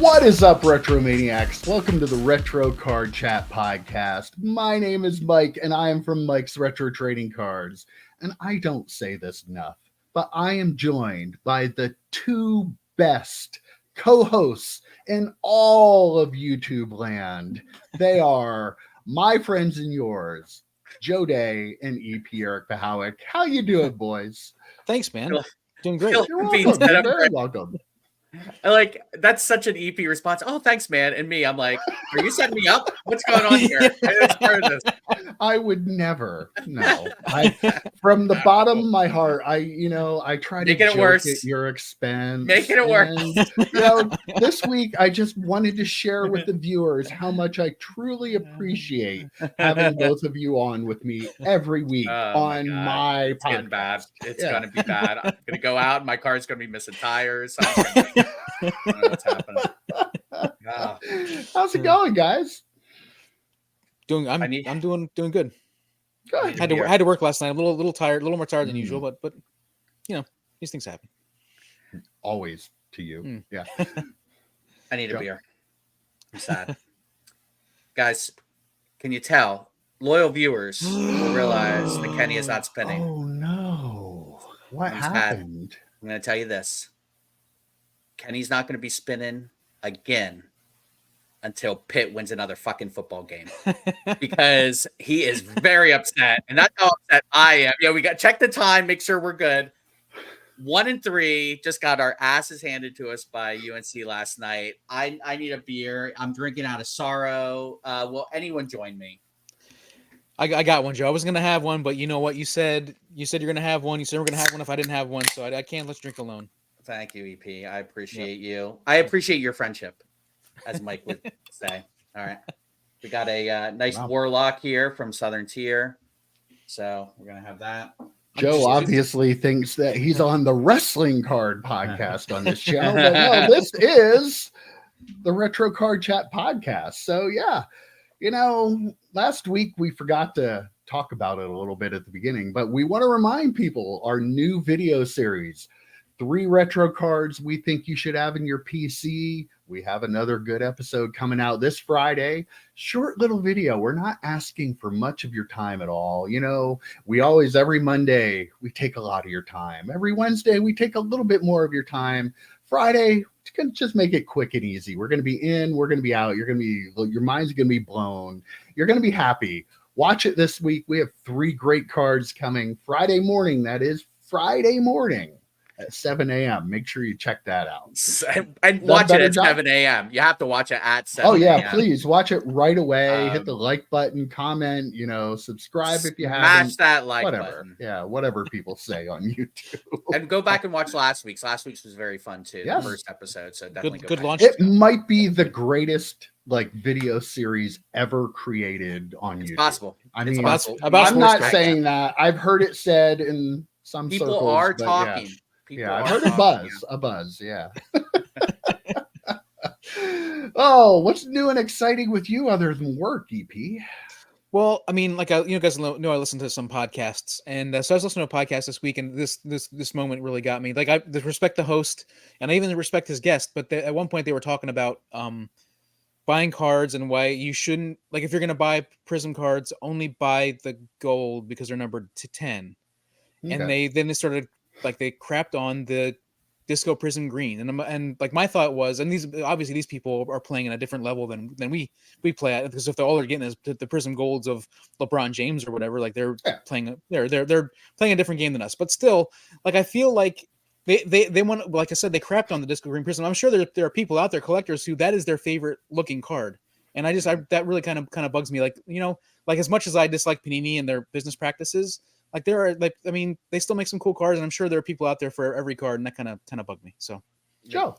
What is up, Retromaniacs? Welcome to the Retro Card Chat Podcast. My name is Mike, and I am from Mike's Retro Trading Cards. And I don't say this enough, but I am joined by the two best co-hosts in all of YouTube land. They are my friends and yours, Joe Day and EP Eric Pahowick. How you doing, boys? Thanks, man. Doing great. You're welcome. You're very welcome. I like that's such an EP response. Oh, thanks, man. And me, I'm like, are you setting me up? What's going on here? I would never. No. From the bottom of my heart, I try to joke worse at your expense. Making it worse. This week I just wanted to share with the viewers how much I truly appreciate having both of you on with me every week on my podcast. Getting bad. It's gonna be bad. I'm gonna go out and my car's gonna be missing tires. What's happening? How's it going, guys? I'm doing good. Good. Had to work last night. I'm a little tired, a little more tired than usual, but you know, these things happen. Always to you. Yeah. I need a beer. I'm sad. Guys, can you tell? Loyal viewers will realize that Kenny is not spinning. Oh no. What happened? I'm gonna tell you this. Kenny's not going to be spinning again until Pitt wins another fucking football game because he is very upset. And that's how upset I am. Yeah, we got check the time, make sure we're good. 1-3, just got our asses handed to us by UNC last night. I need a beer. I'm drinking out of sorrow. Will anyone join me? I got one, Joe. I was going to have one, but you know what? You said you're going to have one. You said we're going to have one if I didn't have one. So I can't. Let's drink alone. Thank you, EP. I appreciate you. I appreciate your friendship, as Mike would say. All right. We got a nice warlock here from Southern Tier. So we're going to have that. Joe obviously thinks that he's on the Wrestling Card Podcast on this channel. But no, this is the Retro Card Chat Podcast. So, yeah, last week we forgot to talk about it a little bit at the beginning, but we want to remind people our new video series. 3 retro cards we think you should have in your PC. We have another good episode coming out this Friday. Short little video. We're not asking for much of your time at all. We always, every Monday, we take a lot of your time. Every Wednesday, we take a little bit more of your time. Friday, just make it quick and easy. We're going to be in, we're going to be out. Your mind's going to be blown. You're going to be happy. Watch it this week. We have 3 great cards coming Friday morning. That is Friday morning. At 7 a.m. Make sure you check that out. And watch it at 7 a.m. You have to watch it at 7 Oh, yeah, please watch it right away. Hit the like button, comment, subscribe if you haven't. Smash that like button. Yeah, whatever people say on YouTube. And go back and watch last week's. Last week's was very fun, too. Yes. The first episode. So definitely good launch. It might be the greatest video series ever created on YouTube. Possible. I mean, possible. I'm not saying that. I've heard it said in some circles. People are talking. Yeah. I've heard a buzz, yeah. Oh, what's new and exciting with you other than work, EP? Well, I mean, you guys know I listen to some podcasts, and so I was listening to a podcast this week, and this moment really got me. I respect the host, and I even respect his guest, but at one point they were talking about buying cards and why you shouldn't, if you're going to buy Prism cards, only buy the gold because they're numbered to 10. Okay. And they started. They crapped on the Disco Prism Green, and my thought was, and these people are playing at a different level than we play at, because if all they're getting is the Prism Golds of LeBron James or whatever, they're playing a different game than us. But still, I feel like they want, like I said, they crapped on the Disco Green Prism. I'm sure there are people out there, collectors, who that is their favorite looking card, and that really kind of bugs me. As much as I dislike Panini and their business practices. They still make some cool cards, and I'm sure there are people out there for every card, and that kind of bugged me. So, Joe,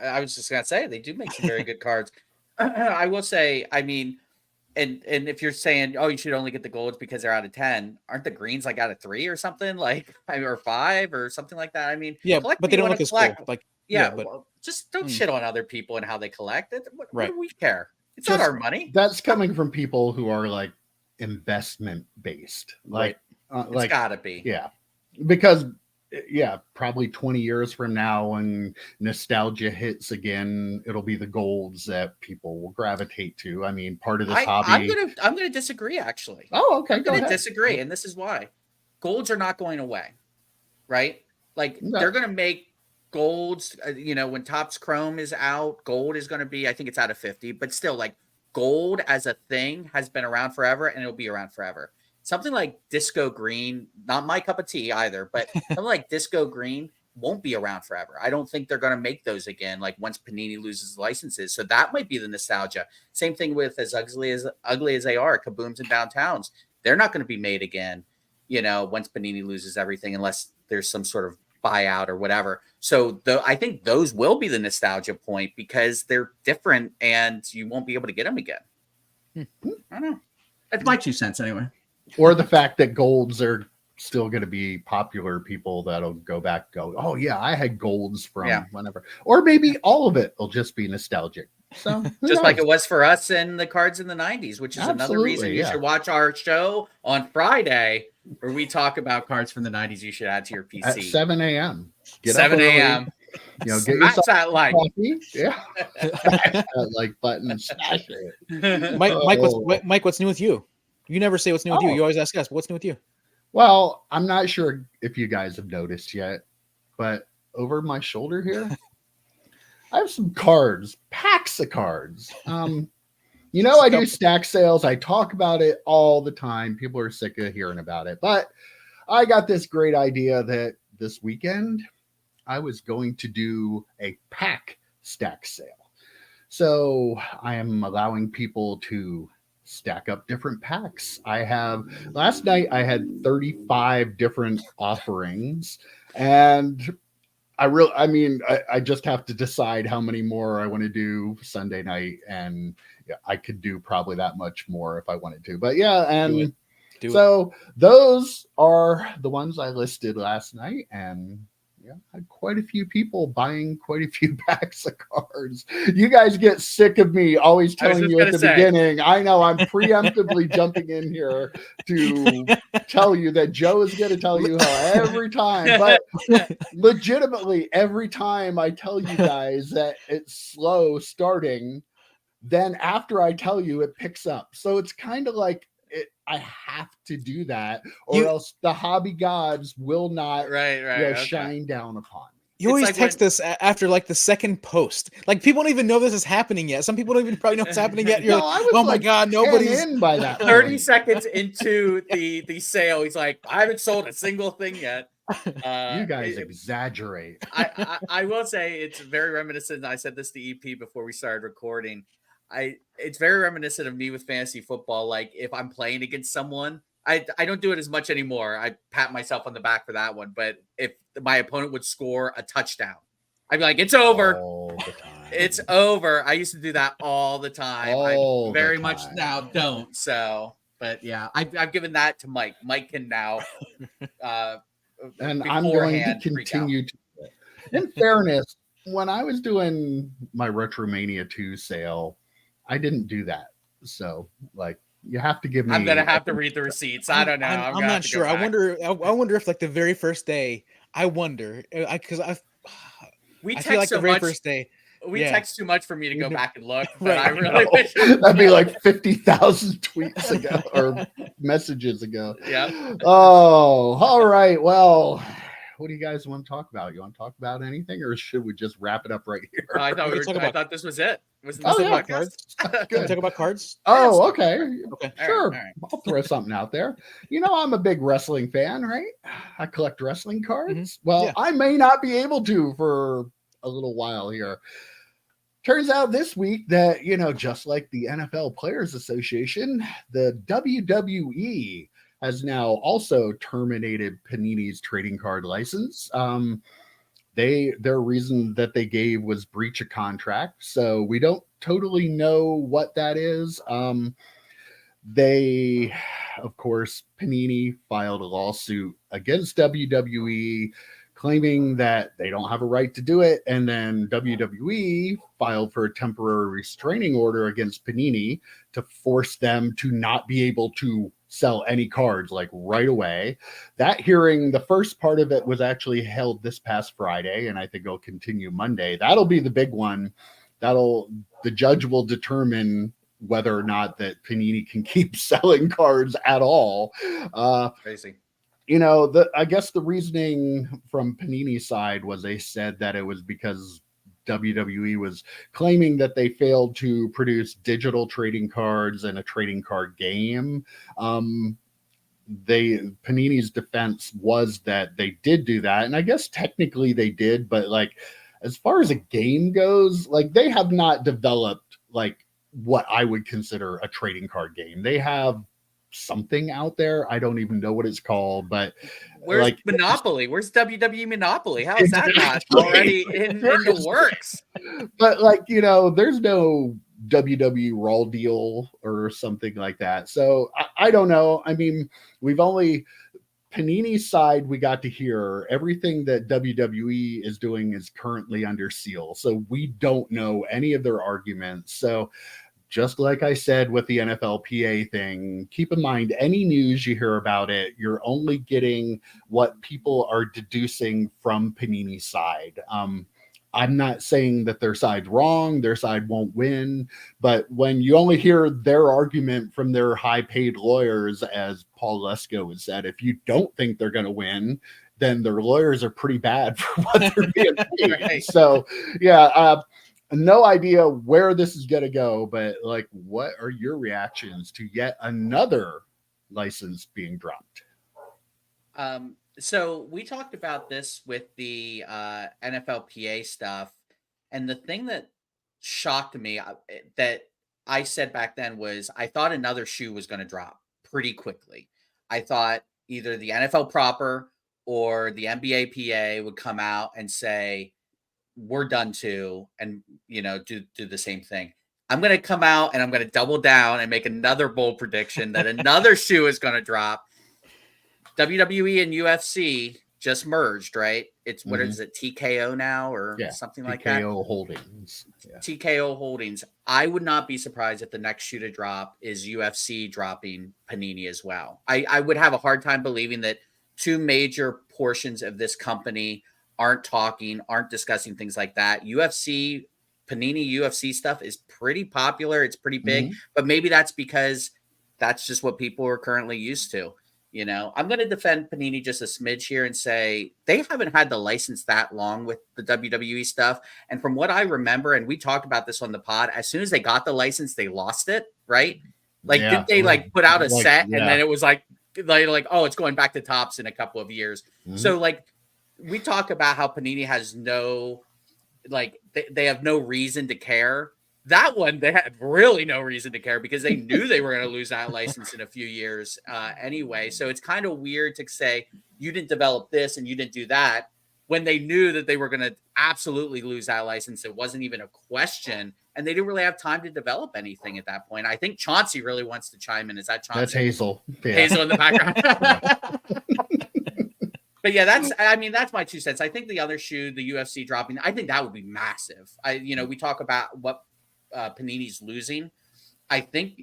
I was just gonna say they do make some very good cards. I will say, and if you're saying, oh, you should only get the golds because they're out of 10, aren't the greens out of 3 or something, or 5 or something like that? But they don't look as cool. But just don't shit on other people and how they collect. What do we care? It's not our money. That's coming from people who are investment based, it's gotta be. Yeah, because yeah, probably 20 years from now, when nostalgia hits again, it'll be the golds that people will gravitate to. I mean, part of this hobby. I'm gonna disagree, actually. Oh, okay. I'm gonna disagree, and this is why. Golds are not going away, right? Like they're gonna make golds. When Topps Chrome is out, gold is gonna be. I think it's out of 50, but still, like gold as a thing has been around forever, and it'll be around forever. Something like disco green, not my cup of tea either, but something like disco green won't be around forever. I don't think they're going to make those again, like once Panini loses licenses. So that might be the nostalgia. Same thing with as ugly as they are, kabooms and downtowns. They're not going to be made again, once Panini loses everything, unless there's some sort of buyout or whatever. So I think those will be the nostalgia point, because they're different and you won't be able to get them again. I don't know. That's my 2 cents anyway. Or the fact that golds are still going to be popular. People that'll go back, oh yeah, I had golds from whenever. Or maybe all of it will just be nostalgic. So just like it was for us and the cards in the 90s, which is another reason you should watch our show on Friday, where we talk about cards from the 90s you should add to your PC. At 7 a.m. 7 a.m. Get yourself that like. Coffee. Yeah. That like button and smash it. Mike, what's new with you? You never say what's new with you. You always ask us, what's new with you? Well, I'm not sure if you guys have noticed yet, but over my shoulder here, I have some cards, packs of cards. I do stack sales. I talk about it all the time. People are sick of hearing about it, but I got this great idea that this weekend I was going to do a pack stack sale. So I am allowing people to stack up different packs. Last night I had 35 different offerings, and I just have to decide how many more I want to do Sunday night, and I could do probably that much more if I wanted to. But yeah, and those are the ones I listed last night, and I had quite a few people buying quite a few packs of cards. You guys get sick of me always telling you at the beginning. I know I'm preemptively jumping in here to tell you that Joe is going to tell you how every time, but legitimately every time I tell you guys that it's slow starting, then after I tell you, it picks up. So it's kind of like, I have to do that, or else the hobby gods will not shine down upon me. You always text us after like the second post. Like people don't even know this is happening yet. Some people don't even probably know it's happening yet. You're my God, nobody's in by that. 30 seconds into the sale, he's like, I haven't sold a single thing yet. You guys exaggerate. I will say it's very reminiscent. I said this to EP before we started recording. It's very reminiscent of me with fantasy football. Like if I'm playing against someone, I don't do it as much anymore. I pat myself on the back for that one. But if my opponent would score a touchdown, I'd be like, it's over. All the time. It's over. I used to do that all the time. I very much now don't. So, but yeah, I've given that to Mike. Mike can now. And I'm going to continue to. In fairness, when I was doing my Retromania 2 sale, I didn't do that. So, like, you have to give me. I'm gonna have to read the receipts. I don't know. I'm not sure. I wonder if like the very first day. I wonder because we I feel like so the very much. first day. We text too much for me to go back and look. But Right. I really wish that'd be like 50,000 tweets ago or messages ago. Yeah. Oh, all right. Well, what do you guys want to talk about? You want to talk about anything, or should we just wrap it up right here? I thought this was it. Wasn't Oh, this yeah. a podcast? Can we talk about cards? Oh, okay. Okay. Sure. All right. I'll throw something out there. I'm a big wrestling fan, right? I collect wrestling cards. Well, Yeah. I may not be able to for a little while here. Turns out this week that, just like the NFL Players Association, the WWE has now also terminated Panini's trading card license. Their reason that they gave was breach of contract. So we don't totally know what that is. They, of course, Panini filed a lawsuit against WWE claiming that they don't have a right to do it. And then WWE filed for a temporary restraining order against Panini to force them to not be able to sell any cards like right away. That hearing, the first part of it was actually held this past Friday, and I think it'll continue Monday. That'll be the big one. The judge will determine whether or not that Panini can keep selling cards at all. Crazy. I guess the reasoning from Panini's side was they said that it was because WWE was claiming that they failed to produce digital trading cards and a trading card game. Panini's defense was that they did do that, and I guess technically they did, but like as far as a game goes, like they have not developed like what I would consider a trading card game. They have something out there. I don't even know what it's called, but where's like Monopoly? Where's WWE Monopoly? How is that not already in the works? But like, there's no WWE Raw deal or something like that. So I don't know. I mean, Panini's side, we got to hear everything that WWE is doing is currently under seal. So we don't know any of their arguments. So just like I said with the NFLPA thing, keep in mind any news you hear about it, you're only getting what people are deducing from Panini's side. I'm not saying that their side's wrong, their side won't win, but when you only hear their argument from their high-paid lawyers, as Paul Lesko has said, if you don't think they're going to win, then their lawyers are pretty bad for what they're being paid. Right. So, yeah, no idea where this is going to go, but like, what are your reactions to yet another license being dropped? So we talked about this with the NFLPA stuff, and the thing that shocked me that I said back then was I thought another shoe was going to drop pretty quickly. I thought either the NFL proper or the NBA PA would come out and say, we're done too, and do the same thing. I'm going to come out and I'm going to double down and make another bold prediction that another shoe is going to drop. WWE and UFC just merged, right? It's what is it, TKO now or something like that? TKO Holdings. Yeah. TKO Holdings. I would not be surprised if the next shoe to drop is UFC dropping Panini as well. I would have a hard time believing that two major portions of this company aren't discussing things like that. Panini UFC stuff is pretty popular. It's pretty big, but maybe that's because that's just what people are currently used to. I'm going to defend Panini just a smidge here and say they haven't had the license that long with the WWE stuff. And from what I remember, and we talked about this on the pod, as soon as they got the license, they lost it, right? Like, did they put out a set and then it was like, oh, it's going back to Topps in a couple of years. So like, we talk about how Panini has they have no reason to care. That one, they had really no reason to care because they knew they were going to lose that license in a few years anyway. So it's kind of weird to say you didn't develop this and you didn't do that when they knew that they were going to absolutely lose that license. It wasn't even a question, and they didn't really have time to develop anything at that point. I think Chauncey really wants to chime in. Is that Chauncey? That's Hazel. Yeah. Hazel in the background. But yeah, that's my 2 cents. I think the other shoe, the UFC dropping, I think that would be massive. We talk about what Panini's losing. I think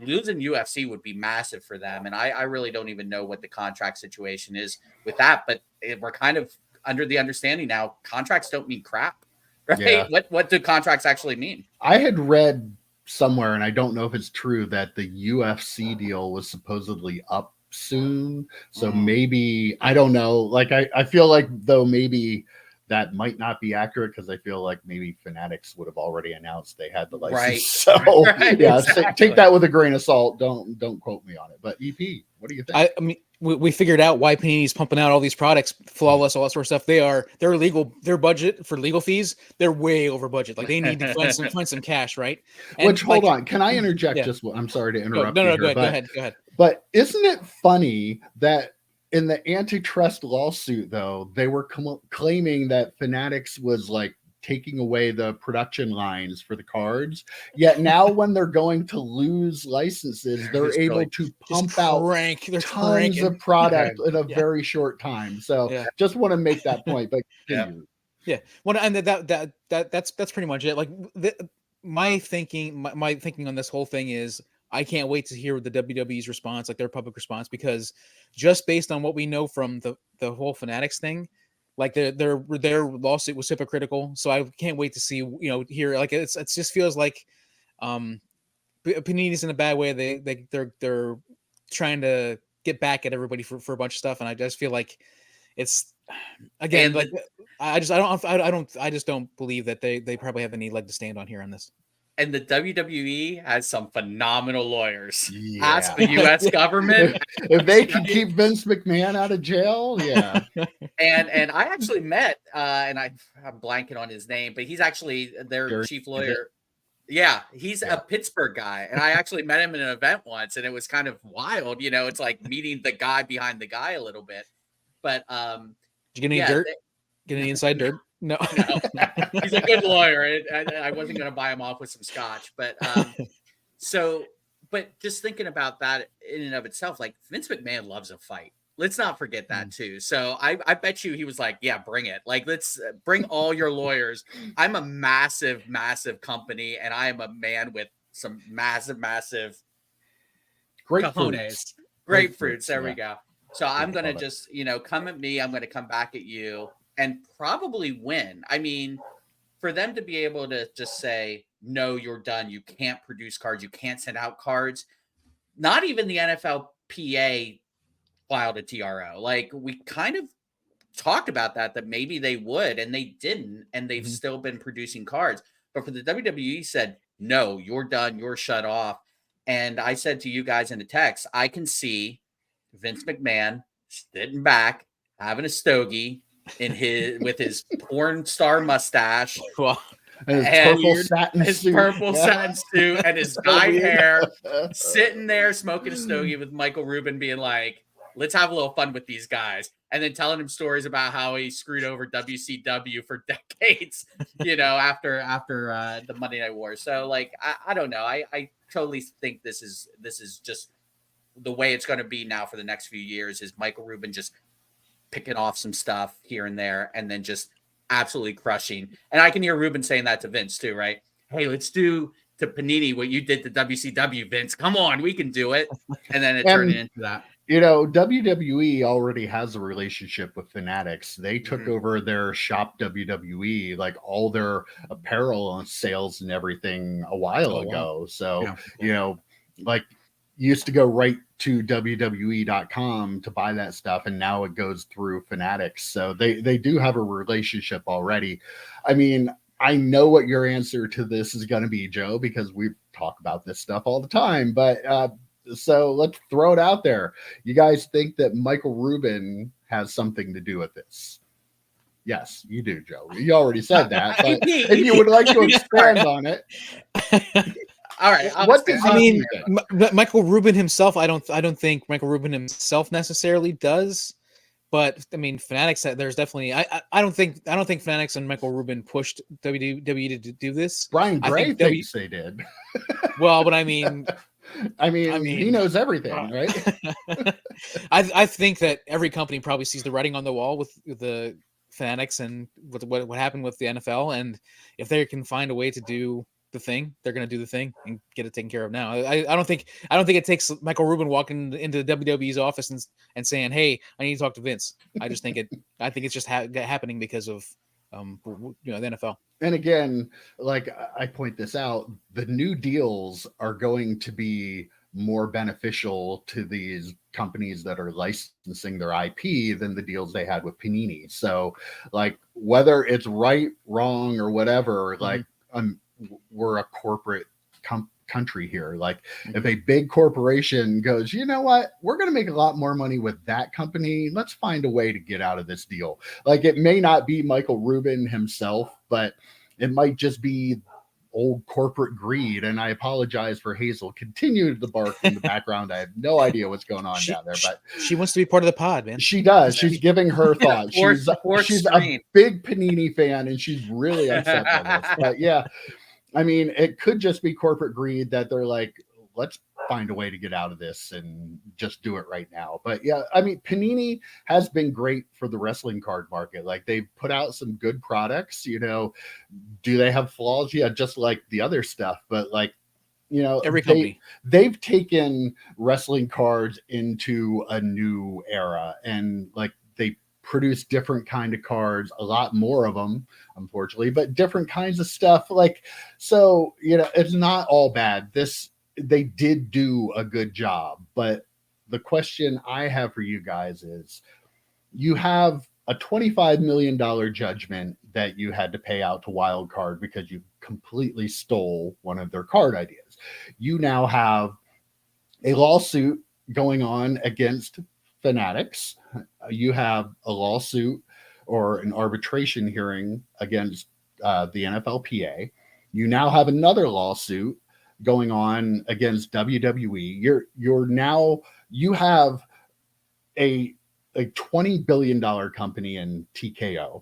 losing UFC would be massive for them, and I really don't even know what the contract situation is with that. But we're kind of under the understanding now contracts don't mean crap, right? Yeah. What do contracts actually mean? I had read somewhere, and I don't know if it's true, that the UFC deal was supposedly up soon. So maybe, I don't know. Like I feel like though maybe that might not be accurate because I feel like maybe Fanatics would have already announced they had the license. Right. So exactly. Take that with a grain of salt. Don't quote me on it. But EP, what do you think? I mean, we figured out why Panini's pumping out all these products, flawless, all that sort of stuff. They're legal. Their budget for legal fees, they're way over budget. Like they need to find some cash, right? And which, hold on, can I interject? I'm sorry to interrupt. No, go ahead. But isn't it funny that in the antitrust lawsuit, though, they were claiming that Fanatics was like taking away the production lines for the cards. Yet now when they're going to lose licenses, they're able to pump out tons of product in a very short time. So just want to make that point. But well, and that's pretty much it. Like my thinking on this whole thing is I can't wait to hear the WWE's response, like their public response, because just based on what we know from the whole Fanatics thing, like their lawsuit was hypocritical. So I can't wait to see, hear, like it just feels like Panini's in a bad way. They're trying to get back at everybody for a bunch of stuff, and I just feel like it's again And like I just don't believe that they probably have any leg to stand on here on this. And the WWE has some phenomenal lawyers. Yeah. Ask the U.S. government. If they can keep Vince McMahon out of jail, yeah. And I actually met, and I'm blanking on his name, but he's actually their Sure. chief lawyer. Yeah, he's a Pittsburgh guy, and I actually met him in an event once, and it was kind of wild. It's like meeting the guy behind the guy a little bit. But did you get any dirt? Get any inside dirt? No. He's a good lawyer. I wasn't going to buy him off with some scotch, but but just thinking about that in and of itself, like Vince McMahon loves a fight. Let's not forget that too. So I bet you he was like, yeah, bring it. Like, let's bring all your lawyers. I'm a massive, massive company, and I am a man with some massive, massive Grapefruits. Grapefruits. There we go. So I'm going to just, come at me. I'm going to come back at you and probably win. I mean, for them to be able to just say, no, you're done. You can't produce cards. You can't send out cards. Not even the NFLPA filed a TRO. Like, we kind of talked about that maybe they would, and they didn't, and they've still been producing cards. But for the WWE said, no, you're done. You're shut off. And I said to you guys in the text, I can see Vince McMahon sitting back, having a stogie with his porn star mustache. Well, and his purple satin suit and his dyed hair, sitting there smoking a stogie with Michael Rubin, being like, let's have a little fun with these guys. And then telling him stories about how he screwed over WCW for decades, after the Monday Night War. So, like, I don't know. I totally think this is just the way it's going to be now for the next few years, is Michael Rubin just picking off some stuff here and there and then just absolutely crushing. And I can hear Rubin saying that to Vince too, right? Hey, let's do to Panini what you did to WCW, Vince. Come on, we can do it. And then it turned into that. WWE already has a relationship with Fanatics. They took over their shop WWE, like all their apparel sales and everything a while ago. So, like, used to go right to WWE.com to buy that stuff, and now it goes through Fanatics. So they do have a relationship already. I mean, I know what your answer to this is going to be, Joe, because we talk about this stuff all the time. But so let's throw it out there. You guys think that Michael Rubin has something to do with this? Yes, you do, Joe. You already said that. But if you would like to expand on it. All right. What does Michael Rubin himself? I don't think Michael Rubin himself necessarily does, but I mean, Fanatics. There's definitely. I don't think Fanatics and Michael Rubin pushed WWE to do this. Brian Gray thinks they did. Well, but I mean, he knows everything, right? I think that every company probably sees the writing on the wall with the Fanatics and with what happened with the NFL, and if they can find a way to do the thing, they're going to do the thing and get it taken care of now. I don't think it takes Michael Rubin walking into WWE's office and saying, "Hey, I need to talk to Vince." I think it's just happening because of the NFL. And again, like I point this out, the new deals are going to be more beneficial to these companies that are licensing their IP than the deals they had with Panini. So, like, whether it's right, wrong, or whatever, like, we're a corporate country here. Like, if a big corporation goes, you know what, we're going to make a lot more money with that company, let's find a way to get out of this deal. Like, it may not be Michael Rubin himself, but it might just be old corporate greed. And I apologize for Hazel. Continue to bark in the background. I have no idea what's going on down there, but she wants to be part of the pod, man. She does. She's giving her thoughts. She's a big Panini fan, and she's really upset by this. But yeah, I mean, it could just be corporate greed that they're like, let's find a way to get out of this and just do it right now. But yeah, I mean, Panini has been great for the wrestling card market. Like, they've put out some good products, do they have flaws? Yeah, just like the other stuff, but like, you know, Every company. they've taken wrestling cards into a new era, and like they produce different kind of cards, a lot more of them, unfortunately, but different kinds of stuff. Like, so, you know, it's not all bad. They did do a good job, but the question I have for you guys is, you have a $25 million judgment that you had to pay out to Wildcard because you completely stole one of their card ideas. You now have a lawsuit going on against Fanatics. You have a lawsuit or an arbitration hearing against the NFLPA. You now have another lawsuit going on against WWE. You have a $20 billion company in TKO,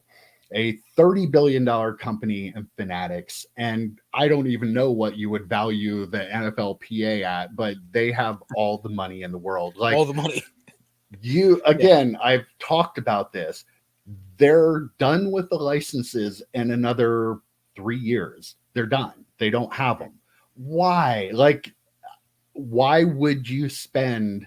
a $30 billion company in Fanatics, and I don't even know what you would value the NFLPA at, but they have all the money in the world. Like, all the money. I've talked about this. They're done with the licenses in another 3 years. They're done. They don't have them. Why? Like, why would you spend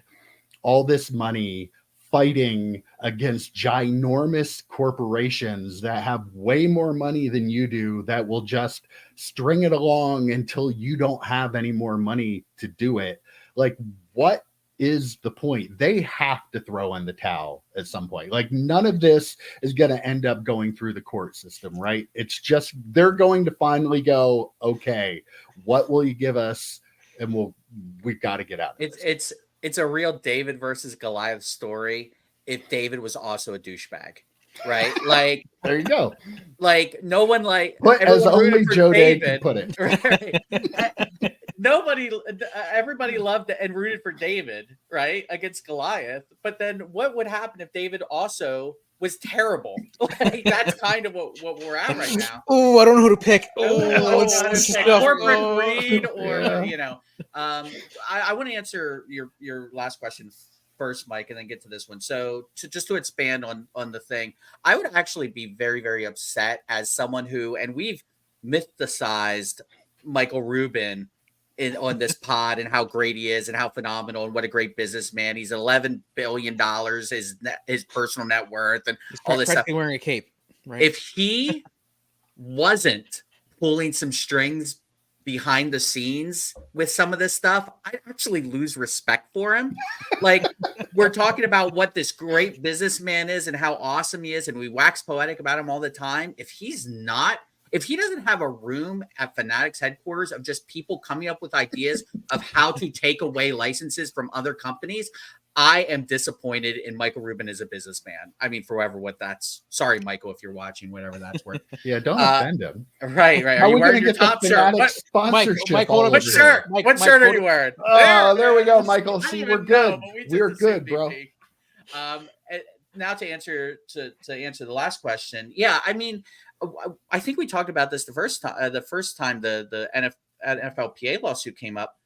all this money fighting against ginormous corporations that have way more money than you do, that will just string it along until you don't have any more money to do it? Like, what is the point? They have to throw in the towel at some point. Like, none of this is going to end up going through the court system, right? It's just, they're going to finally go, okay, what will you give us? And we've got to get out of this. It's a real David versus Goliath story if David was also a douchebag, right? Like, there you go. Like, no one, like, but as only Joe Day could put it. Right? Everybody loved it and rooted for David, right, against Goliath. But then what would happen if David also was terrible? Like, that's kind of what we're at right now. Oh, I don't know who to pick. Corporate greed, or you know. I want to answer your last question first, Mike, and then get to this one. So to expand on the thing, I would actually be very, very upset as someone who, and we've mythicized Michael Rubin on this pod and how great he is and how phenomenal and what a great businessman. He's $11 billion, his personal net worth, and all this stuff. Wearing a cape, right? If he wasn't pulling some strings behind the scenes with some of this stuff, I actually lose respect for him. Like, we're talking about what this great businessman is and how awesome he is, and we wax poetic about him all the time. If he doesn't have a room at Fanatics headquarters of just people coming up with ideas of how to take away licenses from other companies, I am disappointed in Michael Rubin as a businessman. I mean, for what that's. Sorry, Michael, if you're watching, whatever that's worth. Yeah, don't offend him. Right. Are you wearing your top shirt? Sponsorship. Mike, hold on. What shirt? What shirt are you wearing? There we go, Michael. See, we're good. We're good, bro. Now to answer the last question. Yeah, I mean, I think we talked about this the first time the NFLPA lawsuit came up.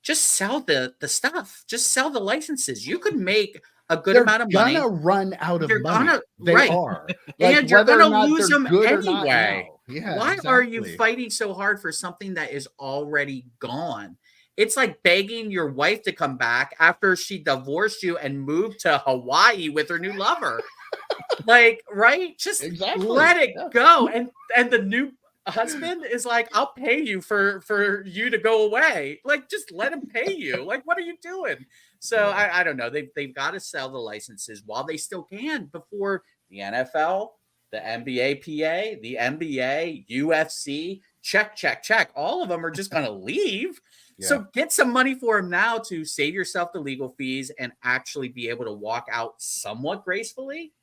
Just sell the stuff. Just sell the licenses. You could make a good amount of money. They're gonna run out of money. They are. And you're gonna lose them anyway. Yeah, Why are you fighting so hard for something that is already gone? It's like begging your wife to come back after she divorced you and moved to Hawaii with her new lover. Like, right? Just let it go. And the new husband is like, I'll pay you for you to go away. Like, just let him pay you. Like, what are you doing? So I don't know. They've got to sell the licenses while they still can before the NFL, the NBA PA, the NBA, UFC, check. All of them are just going to leave. Yeah. So get some money for them now to save yourself the legal fees and actually be able to walk out somewhat gracefully.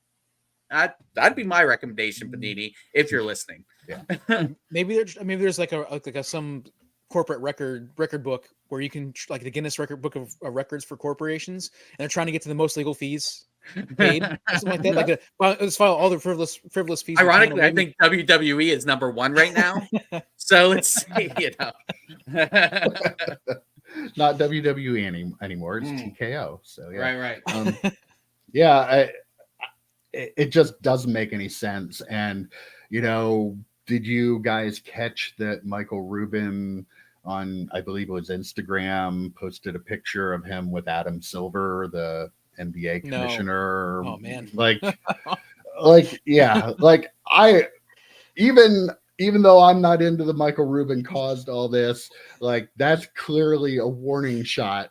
That'd be my recommendation, Panini, if you're listening. Yeah. maybe there's like some corporate record book where you can, like, the Guinness record book of records for corporations, and they're trying to get to the most legal fees paid, something like that. Let's file all the frivolous fees. Ironically, I think WWE is number one right now. So let's see, not WWE anymore. It's TKO. So yeah. Right. It just doesn't make any sense. And did you guys catch that Michael Rubin on, I believe it was Instagram, posted a picture of him with Adam Silver, the NBA No. commissioner. Oh, man. Like, yeah, like even though I'm not into the Michael Rubin caused all this, like that's clearly a warning shot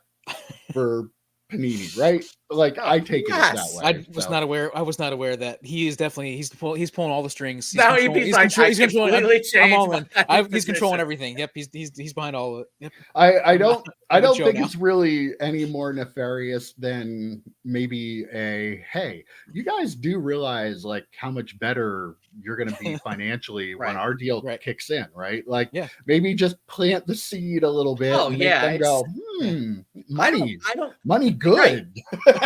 for Panini, right? Like I take it that Yes. way. I was so. not aware. I was not aware that he is definitely he's pulling all the strings. Now he'd be like, he's controlling. completely I'm all changed in. my He's controlling position. everything. Yep, he's behind all of it. Yep. I don't show think now. it's really any more nefarious than maybe a hey, you guys do realize like how much better you're going to be financially Right. when our deal Right. kicks in, right? Like Yeah. maybe just plant the seed a little bit Oh, and yeah, make them go, money, I don't money good.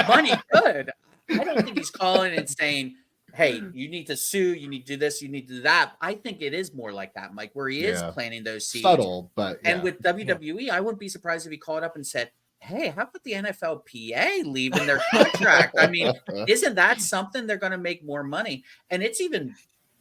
money good. I don't think he's calling and saying, hey, you need to sue, you need to do this, you need to do that. I think it is more like that, Mike, where he is Yeah. planting those seeds. Subtle, but And yeah. with WWE, I wouldn't be surprised if he called up and said, hey, how about the NFLPA leaving their contract? I mean, isn't that something they're going to make more money? And it's even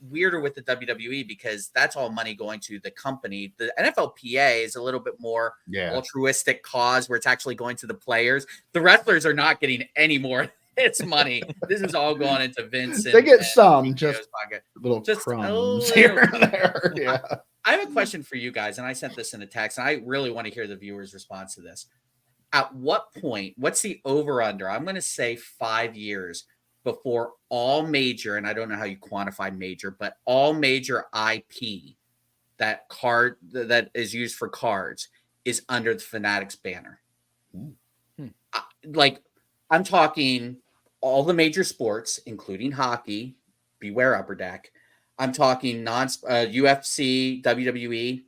weirder with the WWE because that's all money going to the company. The NFLPA is a little bit more altruistic cause where it's actually going to the players. The wrestlers are not getting any more. It's money. This is all going into Vince. They get some, PKO's just pocket. little Just crumbs here and there. Yeah. I have a question for you guys, and I sent this in a text, and I really want to hear the viewers' response to this. At what point, what's the over-under? I'm going to say 5 years before all major, and I don't know how you quantify major, but all major IP that is used for cards is under the Fanatics banner. Like, I'm talking all the major sports, including hockey, beware Upper Deck. I'm talking UFC, WWE,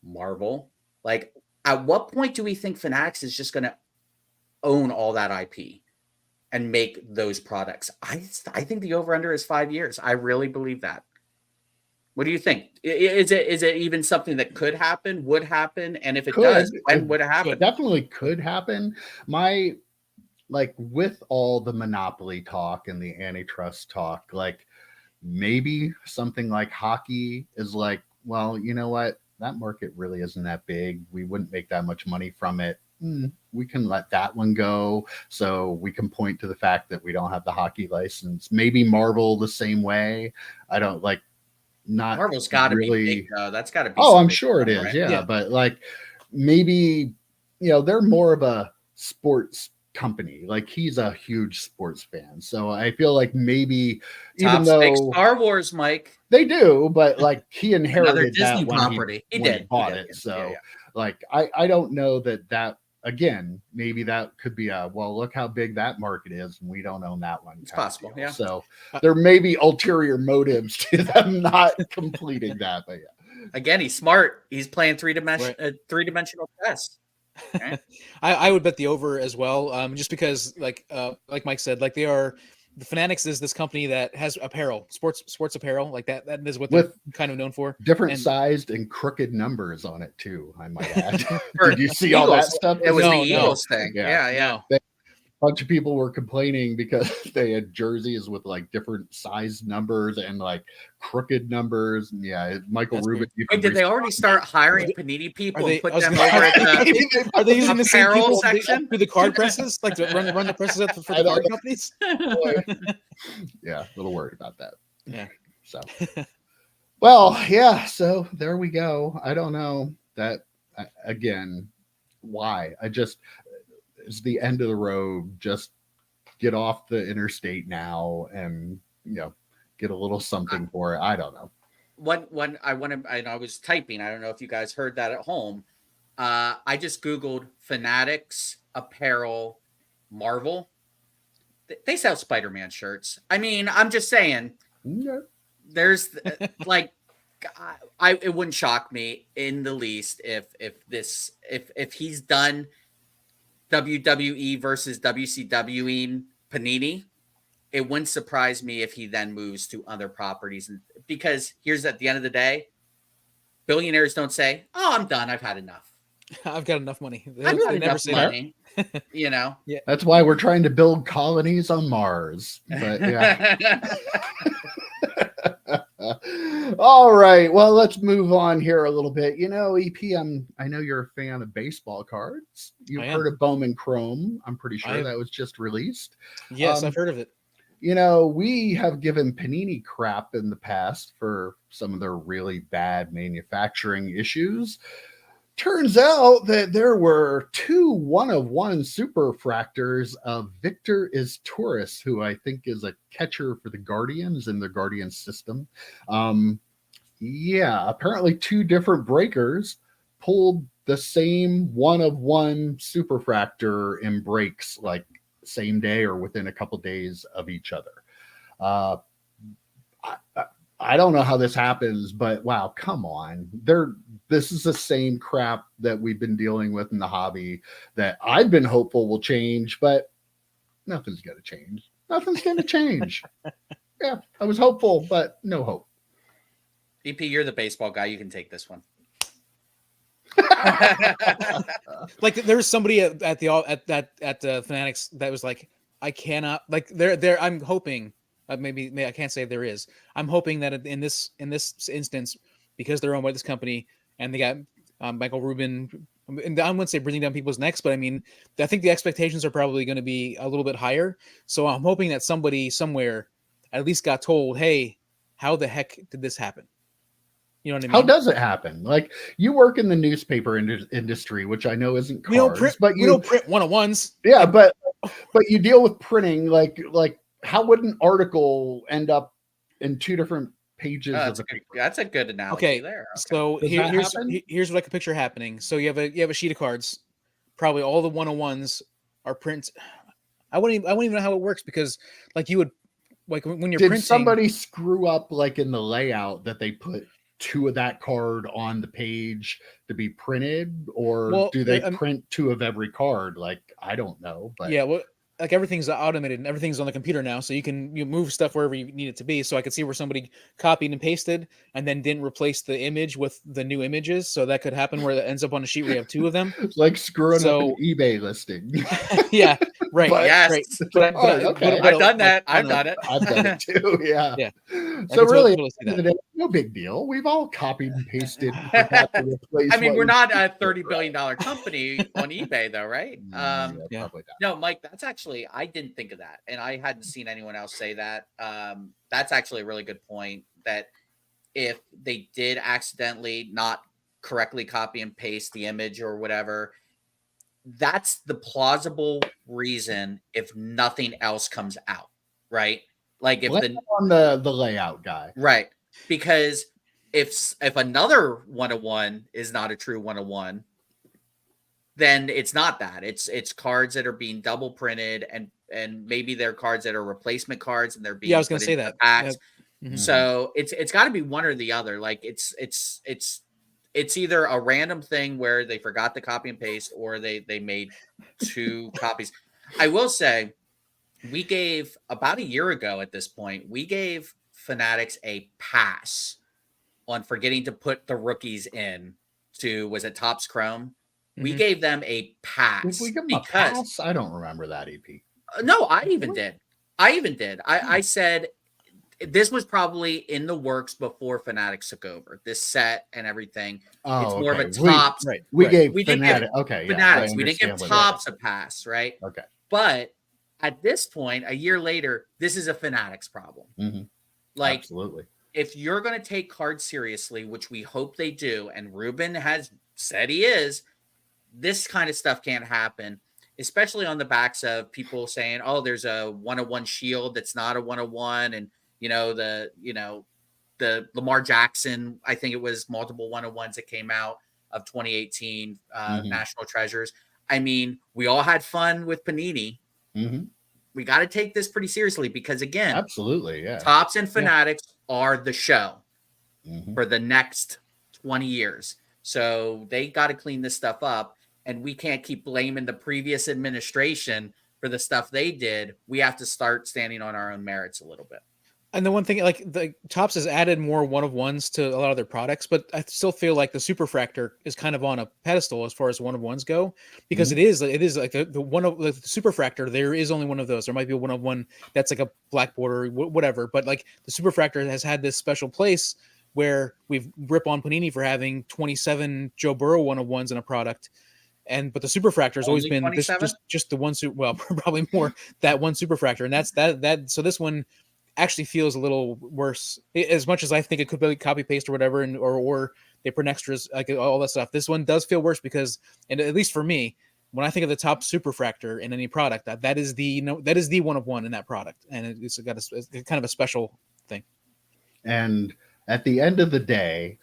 Marvel. Like, at what point do we think Fanatics is just going to own all that IP and make those products? I think the over-under is 5 years. I really believe that. What do you think? Is it even something that could happen, would happen? And if it does, when would it happen? It definitely could happen. Like with all the monopoly talk and the antitrust talk, like maybe something like hockey is like, well, you know what? That market really isn't that big. We wouldn't make that much money from it. We can let that one go. So we can point to the fact that we don't have the hockey license. Maybe Marvel the same way. I don't like not Marvel's got to really be big, though. That's got to be. Oh, I'm sure it is. Right? Yeah. But like maybe, they're more of a sports company. Like he's a huge sports fan. So I feel like maybe even though Star Wars, Mike, they do, but like he inherited Disney that property. When he bought it. So like I don't know that again, maybe that could be well, look how big that market is, and we don't own that one. It's possible. Yeah. So there may be ulterior motives to them not completing that, but yeah. Again, he's smart. He's playing three-dimensional chess. Right? I would bet the over as well, just because, like Mike said, like the Fanatics is this company that has apparel, sports apparel, like that. That is what they're kind of known for. Different sized and crooked numbers on it too, I might add. Did you see all that stuff? It was the Eagles thing. Yeah. A bunch of people were complaining because they had jerseys with like different size numbers and like crooked numbers. And yeah, Michael Rubin. Wait, did they already start hiring Panini people and put them over at the Are they using the same apparel people section? through the card presses, like to run the presses up for the card companies? Yeah, a little worried about that. Yeah. So, well, yeah. So there we go. I don't know that again. Why? It's the end of the road. Just get off the interstate now and get a little something for it. I don't know. When I was typing, I don't know if you guys heard that at home. I just Googled Fanatics apparel Marvel. They sell Spider-Man shirts. I mean, I'm just saying there's like, it wouldn't shock me in the least if he's done WWE versus WCW Panini. It wouldn't surprise me if he then moves to other properties, because here's at the end of the day, billionaires don't say, "Oh, I'm done. I've had enough. I've got enough money." They never say money. Yeah. That's why we're trying to build colonies on Mars. But yeah. All right. Well, let's move on here a little bit. EP, I know you're a fan of baseball cards. You've heard of Bowman Chrome. I'm pretty sure that was just released. Yes, I've heard of it. We have given Panini crap in the past for some of their really bad manufacturing issues. Turns out that there were 2 one-of-one superfractors of Victor Taurus, who I think is a catcher for the Guardians in the Guardians system. Apparently 2 different breakers pulled the same one-of-one superfractor in breaks, like same day or within a couple days of each other. I don't know how this happens, but wow, come on. This is the same crap that we've been dealing with in the hobby that I've been hopeful will change, but nothing's going to change. Nothing's going to change. Yeah, I was hopeful, but no hope. EP, you're the baseball guy. You can take this one. Like there's somebody at the Fanatics that was like, I cannot, like they're I'm hoping maybe I can't say there is. I'm hoping that in this instance, because they're owned by this company and they got Michael Rubin, and I wouldn't say bringing down people's necks, but I mean, I think the expectations are probably going to be a little bit higher. So I'm hoping that somebody somewhere at least got told, hey, how the heck did this happen? You know what I mean? How does it happen? Like, you work in the newspaper industry, which I know isn't cards, we don't print one-on-ones. Yeah, but you deal with printing. Like how would an article end up in 2 different pages of the paper? That's a good analogy there. Okay. So here's what I can picture happening. So you have a sheet of cards. Probably all the one-on-ones are printed. I wouldn't even know how it works, because like you would, like when you're printing. Did somebody screw up like in the layout that they put 2 of that card on the page to be printed, or do they print 2 of every card? Like, I don't know, but yeah, well, like everything's automated and everything's on the computer now, so you move stuff wherever you need it to be. So I could see where somebody copied and pasted and then didn't replace the image with the new images. So that could happen where it ends up on a sheet where you have 2 of them. It's like screwing up an eBay listing. Yeah, right. Yes, right. Okay. I've done that. I've done it. I've done it too. Yeah. Yeah. So really, no big deal. We've all copied and pasted. I mean, we're not a $30 billion company on eBay, though, right? Yeah. No, Mike, that's actually, I didn't think of that, and I hadn't seen anyone else say that. That's actually a really good point, that if they did accidentally not correctly copy and paste the image or whatever, that's the plausible reason if nothing else comes out, right? Like if on the layout guy, right? Because if another one-on-one is not a true one-on-one, then it's not that. It's cards that are being double printed, and maybe they're cards that are replacement cards, and they're being I was going to say that. Packs. Yeah. Mm-hmm. So it's got to be one or the other. Like it's either a random thing where they forgot to copy and paste, or they made 2 copies. I will say, we gave about a year ago at this point, we gave Fanatics a pass on forgetting to put the rookies in to, was it Topps Chrome? Mm-hmm. We gave them a pass. Did we give them a pass? I don't remember that, EP. No, I even did. I said this was probably in the works before Fanatics took over this set and everything. It's more of a Topps. We gave Fanatics. Okay, Fanatics. We didn't give Topps a pass, right? Okay. But at this point, a year later, this is a Fanatics problem. Mm-hmm. Like, absolutely. If you're going to take cards seriously, which we hope they do, and Ruben has said he is, this kind of stuff can't happen, especially on the backs of people saying, oh, there's a one-on-one shield that's not a one-on-one. And, the Lamar Jackson, I think it was multiple one-on-ones that came out of 2018 National Treasures. I mean, we all had fun with Panini. Mm-hmm. We got to take this pretty seriously, because, again, absolutely, yeah, Topps and Fanatics are the show for the next 20 years. So they got to clean this stuff up, and we can't keep blaming the previous administration for the stuff they did. We have to start standing on our own merits a little bit. And the one thing, like the Topps has added more one-of-ones to a lot of their products, but I still feel like the Superfractor is kind of on a pedestal as far as one-of-ones go, because it is like the one of the Superfractor. There is only one of those. There might be a one-of-one that's like a black border, whatever, but like the Superfractor has had this special place where we've rip on Panini for having 27 Joe Burrow 101s in a product. But the superfractor has always Only been 27? just the one well, probably more, that one superfractor. And that's that. So this one actually feels a little worse, as much as I think it could be copy paste or whatever, or they put extras, like all that stuff. This one does feel worse because, and at least for me, when I think of the top superfractor in any product, that is the 1 of 1 in that product, and it's got it's kind of a special thing. And at the end of the day,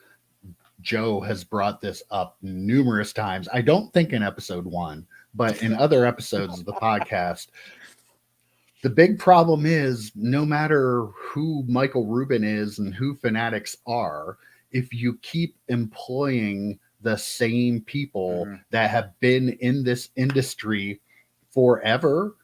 Joe has brought this up numerous times. I don't think in episode 1, but in other episodes of the podcast. The big problem is, no matter who Michael Rubin is and who Fanatics are, if you keep employing the same people that have been in this industry forever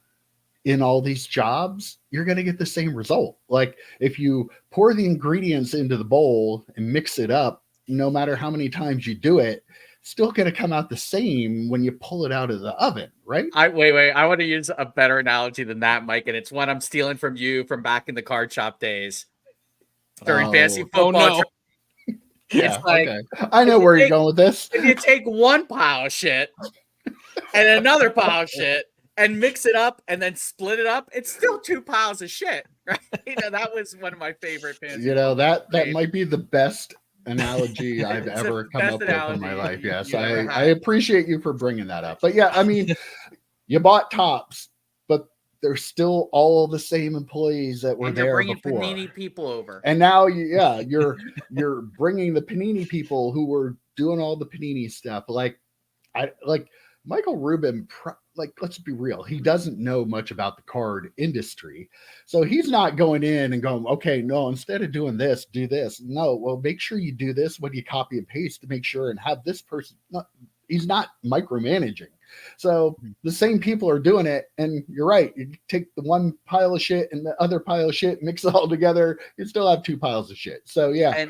in all these jobs, you're going to get the same result. Like if you pour the ingredients into the bowl and mix it up, no matter how many times you do it, still going to come out the same when you pull it out of the oven, right? Wait. I want to use a better analogy than that, Mike, and it's one I'm stealing from you from back in the card shop days during fantasy football. No. Yeah, it's like, okay. I know where you're going with this. If you take one pile of shit and another pile of shit and mix it up and then split it up, it's still 2 piles of shit, right? That was one of my favorite fantasy. That might be the best analogy I've ever come up with in my life. Yes, I appreciate you for bringing that up. But yeah, I mean, you bought Topps, but they're still all the same employees that were there bringing before. Panini people over, and now you're bringing the Panini people who were doing all the Panini stuff. Like Michael Rubin. Let's be real. He doesn't know much about the card industry. So he's not going in and going, okay, no, instead of doing this, do this. No, well, make sure you do this when you copy and paste to make sure and have this person. He's not micromanaging. So the same people are doing it. And you're right. You take the one pile of shit and the other pile of shit, mix it all together. You still have 2 piles of shit. So yeah. And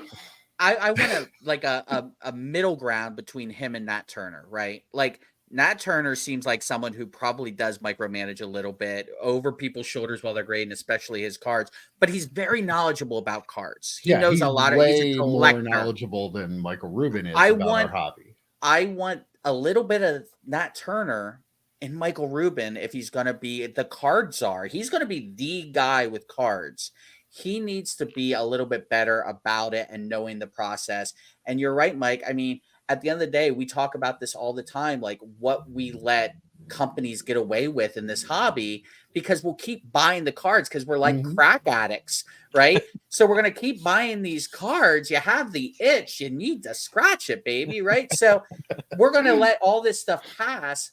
I want a middle ground between him and Nat Turner, right? Like, Nat Turner seems like someone who probably does micromanage a little bit over people's shoulders while they're grading, especially his cards. But he's very knowledgeable about cards. He knows a lot of. He's a collector. More knowledgeable than Michael Rubin is about our hobby. I want a little bit of Nat Turner and Michael Rubin if he's going to be the card czar. He's going to be the guy with cards. He needs to be a little bit better about it and knowing the process. And you're right, Mike. I mean, at the end of the day, we talk about this all the time, like what we let companies get away with in this hobby, because we'll keep buying the cards because we're like crack addicts, right? So we're going to keep buying these cards. You have the itch. You need to scratch it, baby, right? So we're going to let all this stuff pass,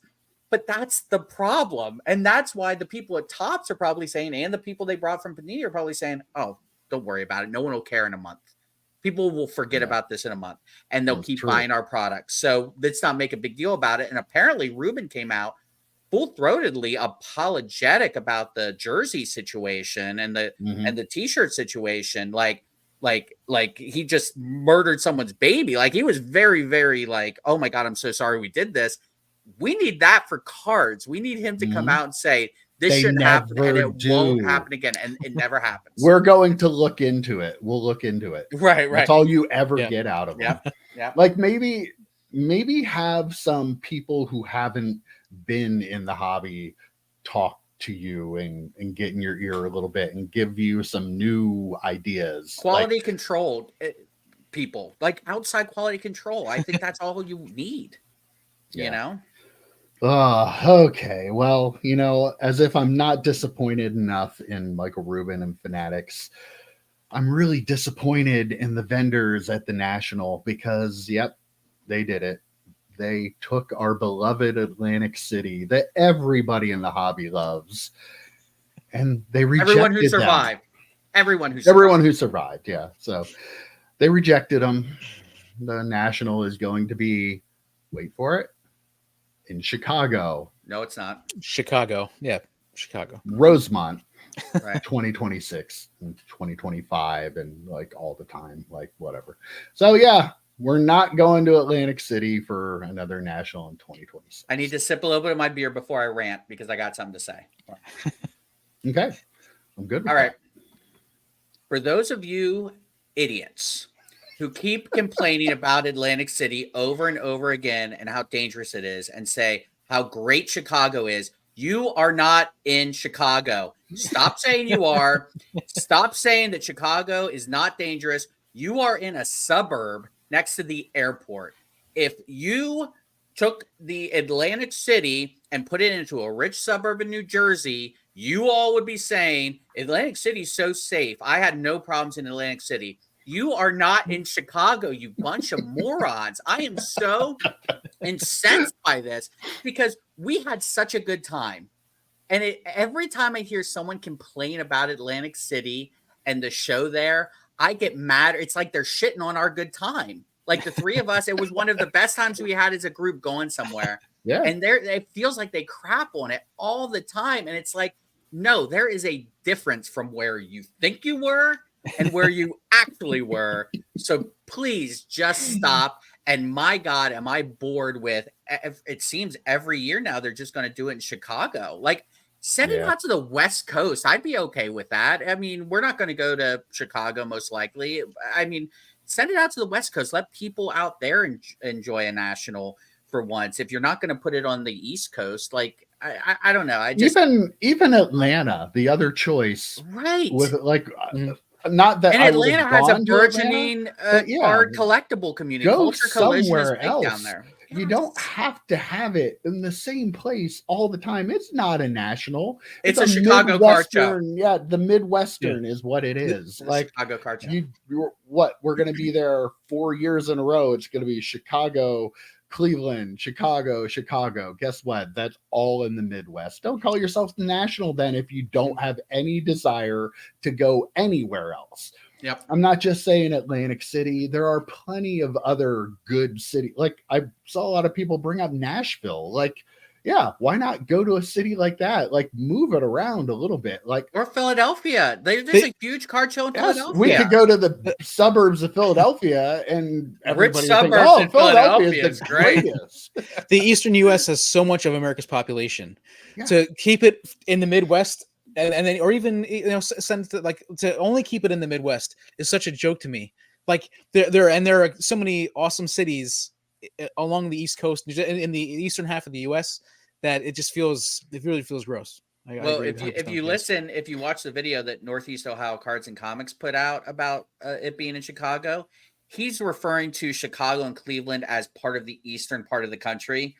but that's the problem. And that's why the people at Topps are probably saying, and the people they brought from Panini are probably saying, oh, don't worry about it. No one will care in a month. People will forget about this in a month, and they'll keep buying our products. So let's not make a big deal about it. And apparently Rubin came out full-throatedly apologetic about the jersey situation and the T-shirt situation. Like he just murdered someone's baby. Like, he was very, very like, oh my God, I'm so sorry we did this. We need that for cards. We need him to come out and say, this shouldn't happen, and it won't happen again, and it never happens. We're going to look into it. We'll look into it. Right. That's all you ever get out of them. Yeah. Like maybe have some people who haven't been in the hobby talk to you and get in your ear a little bit and give you some new ideas. Quality control people, like outside quality control. I think that's all you need. You know? Okay. Well, as if I'm not disappointed enough in Michael Rubin and Fanatics, I'm really disappointed in the vendors at the National because, they did it. They took our beloved Atlantic City that everybody in the hobby loves, and they rejected everyone who survived. Everyone who survived. Yeah. So they rejected them. The National is going to be, wait for it, in Chicago. No, it's not. Chicago. Yeah, Chicago. Rosemont. Right. 2026 and 2025 and like all the time, like whatever. So yeah, we're not going to Atlantic City for another National in 2026. I need to sip a little bit of my beer before I rant because I got something to say. Okay. I'm good with all right. For those of you idiots who keep complaining about Atlantic City over and over again and how dangerous it is and say how great Chicago is. You are not in Chicago. Stop saying you are. Stop saying that Chicago is not dangerous. You are in a suburb next to the airport. If you took the Atlantic City and put it into a rich suburb in New Jersey, you all would be saying Atlantic City is so safe. I had no problems in Atlantic City. You are not in Chicago, you bunch of morons. I am so incensed by this because we had such a good time. And every time I hear someone complain about Atlantic City and the show there, I get mad. It's like they're shitting on our good time. Like the three of us, it was one of the best times we had as a group going somewhere. Yeah. And it feels like they crap on it all the time. And it's like, no, there is a difference from where you think you were and where you actually were. So please just stop. And my God, am I bored with it? Seems every year now they're just going to do it in Chicago. Like, send it out to the West Coast. I'd be okay with that. I mean, we're not going to go to Chicago most likely. I mean, send it out to the West Coast. Let people out there enjoy a national for once. If you're not going to put it on the East Coast, like I don't know. I just even Atlanta, the other choice, right? With like. Not that and Atlanta has a burgeoning art collectible community. Go Culture Collision is somewhere big else. Down there. You don't have to have it in the same place all the time. It's not a national. It's a Chicago card show. Yeah, the Midwestern is what it is. Like Chicago card show. We're going to be there 4 years in a row. It's going to be Chicago, Cleveland, Chicago. Guess what? That's all in the Midwest. Don't call yourself the national then if you don't have any desire to go anywhere else. Yep. I'm not just saying Atlantic City. There are plenty of other good cities. Like I saw a lot of people bring up Nashville. Like, yeah, why not go to a city like that? Like move it around a little bit. Like or Philadelphia. There's a huge card show in Philadelphia. We could go to the suburbs of Philadelphia and everybody suburbs think, oh, in Philadelphia is the greatest. The Eastern U.S. has so much of America's population. To keep it in the Midwest and then, or even send to only keep it in the Midwest is such a joke to me. Like there are so many awesome cities along the East Coast in the eastern half of the U.S. that it really feels gross. Well, if you watch the video that Northeast Ohio Cards and Comics put out about it being in Chicago, he's referring to Chicago and Cleveland as part of the eastern part of the country.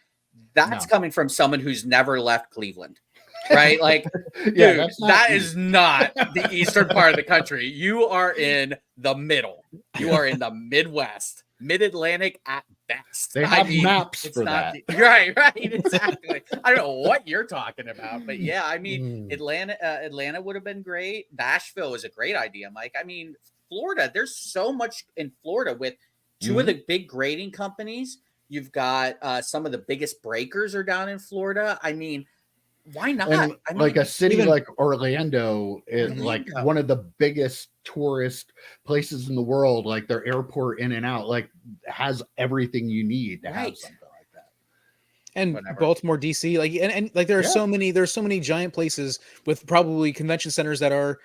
That's coming from someone who's never left Cleveland, right? Like, dude, that is not the eastern part of the country. You are in the middle. You are in the Midwest, Mid-Atlantic at best. They have maps for that. Right, exactly. I don't know what you're talking about, but yeah, I mean, Atlanta would have been great. Nashville is a great idea, Mike. I mean, Florida, there's so much in Florida with two of the big grading companies. You've got some of the biggest breakers are down in Florida. I mean, why not? And like a city like Orlando is like one of the biggest tourist places in the world. Like their airport in and out, like has everything you need to have something like that. And Baltimore, DC, like and like there's so many giant places with probably convention centers that are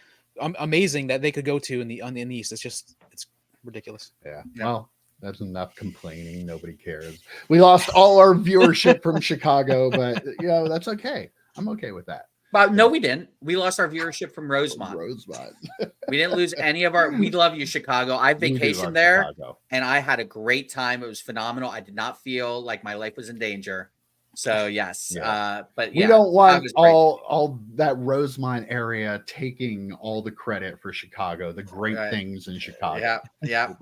amazing that they could go to in the East. It's ridiculous. Yeah. Well, that's enough complaining. Nobody cares. We lost all our viewership from Chicago, but that's okay. I'm okay with that. But no, we didn't. We lost our viewership from Rosemont. We didn't lose any of our. We love you, Chicago. I vacationed there, and I had a great time. It was phenomenal. I did not feel like my life was in danger. So yes, but we don't want all that Rosemont area taking all the credit for Chicago. The great things in Chicago. Yeah.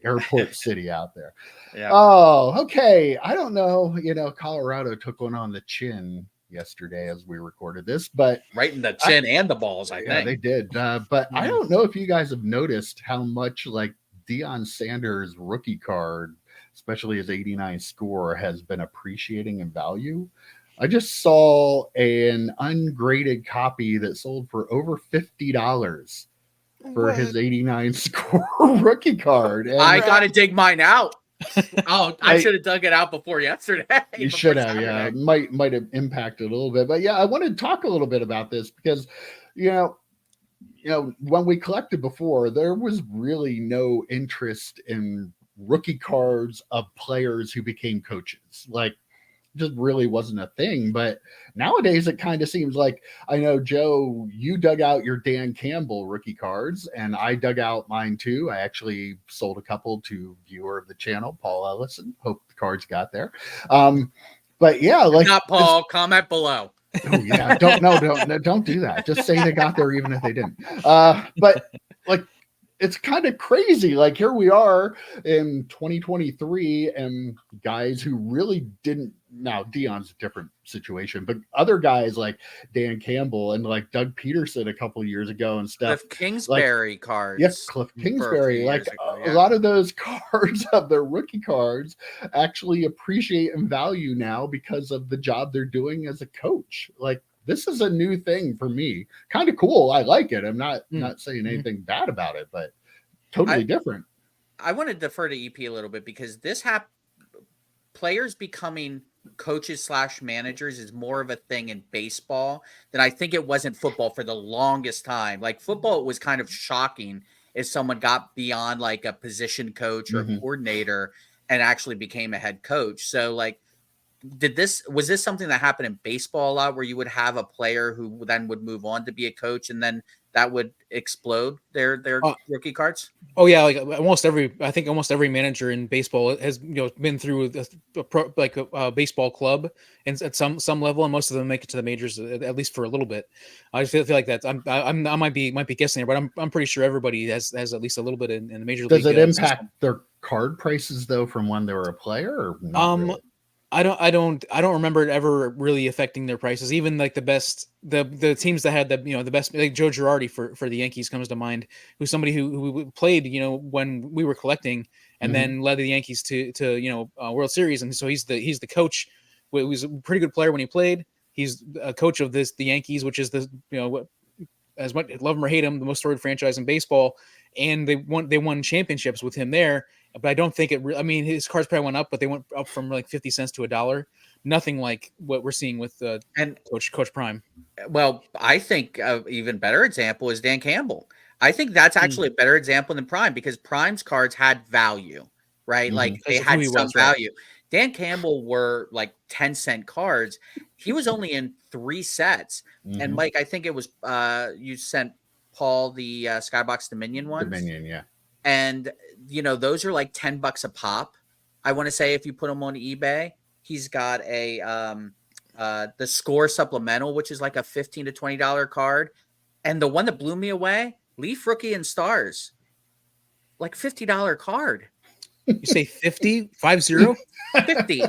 Airport city out there. Yeah. Oh, okay. I don't know. Colorado took one on the chin yesterday as we recorded this, but right in the chin and the balls. I think they did. But I don't know if you guys have noticed how much like Deion Sanders rookie card, especially his 89 score, has been appreciating in value. I just saw an ungraded copy that sold for over $50 for his 89 score rookie card. And I got to dig mine out. I should have dug it out before yesterday. You should have, Saturday. Might have impacted a little bit. But I wanted to talk a little bit about this because, when we collected before, there was really no interest in rookie cards of players who became coaches. Like, just really wasn't a thing. But nowadays it kind of seems like, I know, Joe, you dug out your Dan Campbell rookie cards and I dug out mine too. I actually sold a couple to viewer of the channel, Paul Ellison. Hope the cards got there. But yeah, like, not Paul, comment below. Oh yeah, don't do that. Just say they got there even if they didn't. But like, it's kind of crazy. Like, here we are in 2023, and guys who really didn't. Now Dion's a different situation, but other guys like Dan Campbell and like Doug Peterson a couple of years ago and stuff. Cliff Kingsbury cards. Yes, Cliff Kingsbury. Like a lot of those cards of their rookie cards actually appreciate in value now because of the job they're doing as a coach. Like, this is a new thing for me. Kind of cool. I like it. I'm not saying anything bad about it, but totally different. I want to defer to EP a little bit because this players becoming coaches / managers is more of a thing in baseball than I think it was in football for the longest time. Like, football, it was kind of shocking if someone got beyond like a position coach or a coordinator and actually became a head coach. So like, was this something that happened in baseball a lot, where you would have a player who then would move on to be a coach and then that would explode their rookie cards? Oh yeah, like I think almost every manager in baseball has been through a baseball club and at some level, and most of them make it to the majors at least for a little bit. I feel like that I might be guessing there, but I'm pretty sure everybody has at least a little bit in the major league. Does it impact their card prices though from when they were a player, or not really? I don't remember it ever really affecting their prices. Even like the teams that had the best, like Joe Girardi for the Yankees comes to mind, who's somebody who played when we were collecting and then led the Yankees to World Series, and so he's the coach. He was a pretty good player when he played. He's a coach of the Yankees, which is as much love him or hate him, the most storied franchise in baseball, and they won championships with him there. But I don't think his cards probably went up, but they went up from like 50 cents to $1. Nothing like what we're seeing with Coach Prime. Well, I think an even better example is Dan Campbell. I think that's actually a better example than Prime, because Prime's cards had value, right? Like, they had some value. Dan Campbell were like 10-cent cards. He was only in 3 sets. And Mike, I think it was you sent Paul the Skybox Dominion ones. Dominion, yeah. And those are like $10 a pop. I want to say, if you put them on eBay. He's got the Score Supplemental, which is like a $15 to $20 card. And the one that blew me away, Leaf Rookie and Stars, like $50 card. You say 50? 50? 50.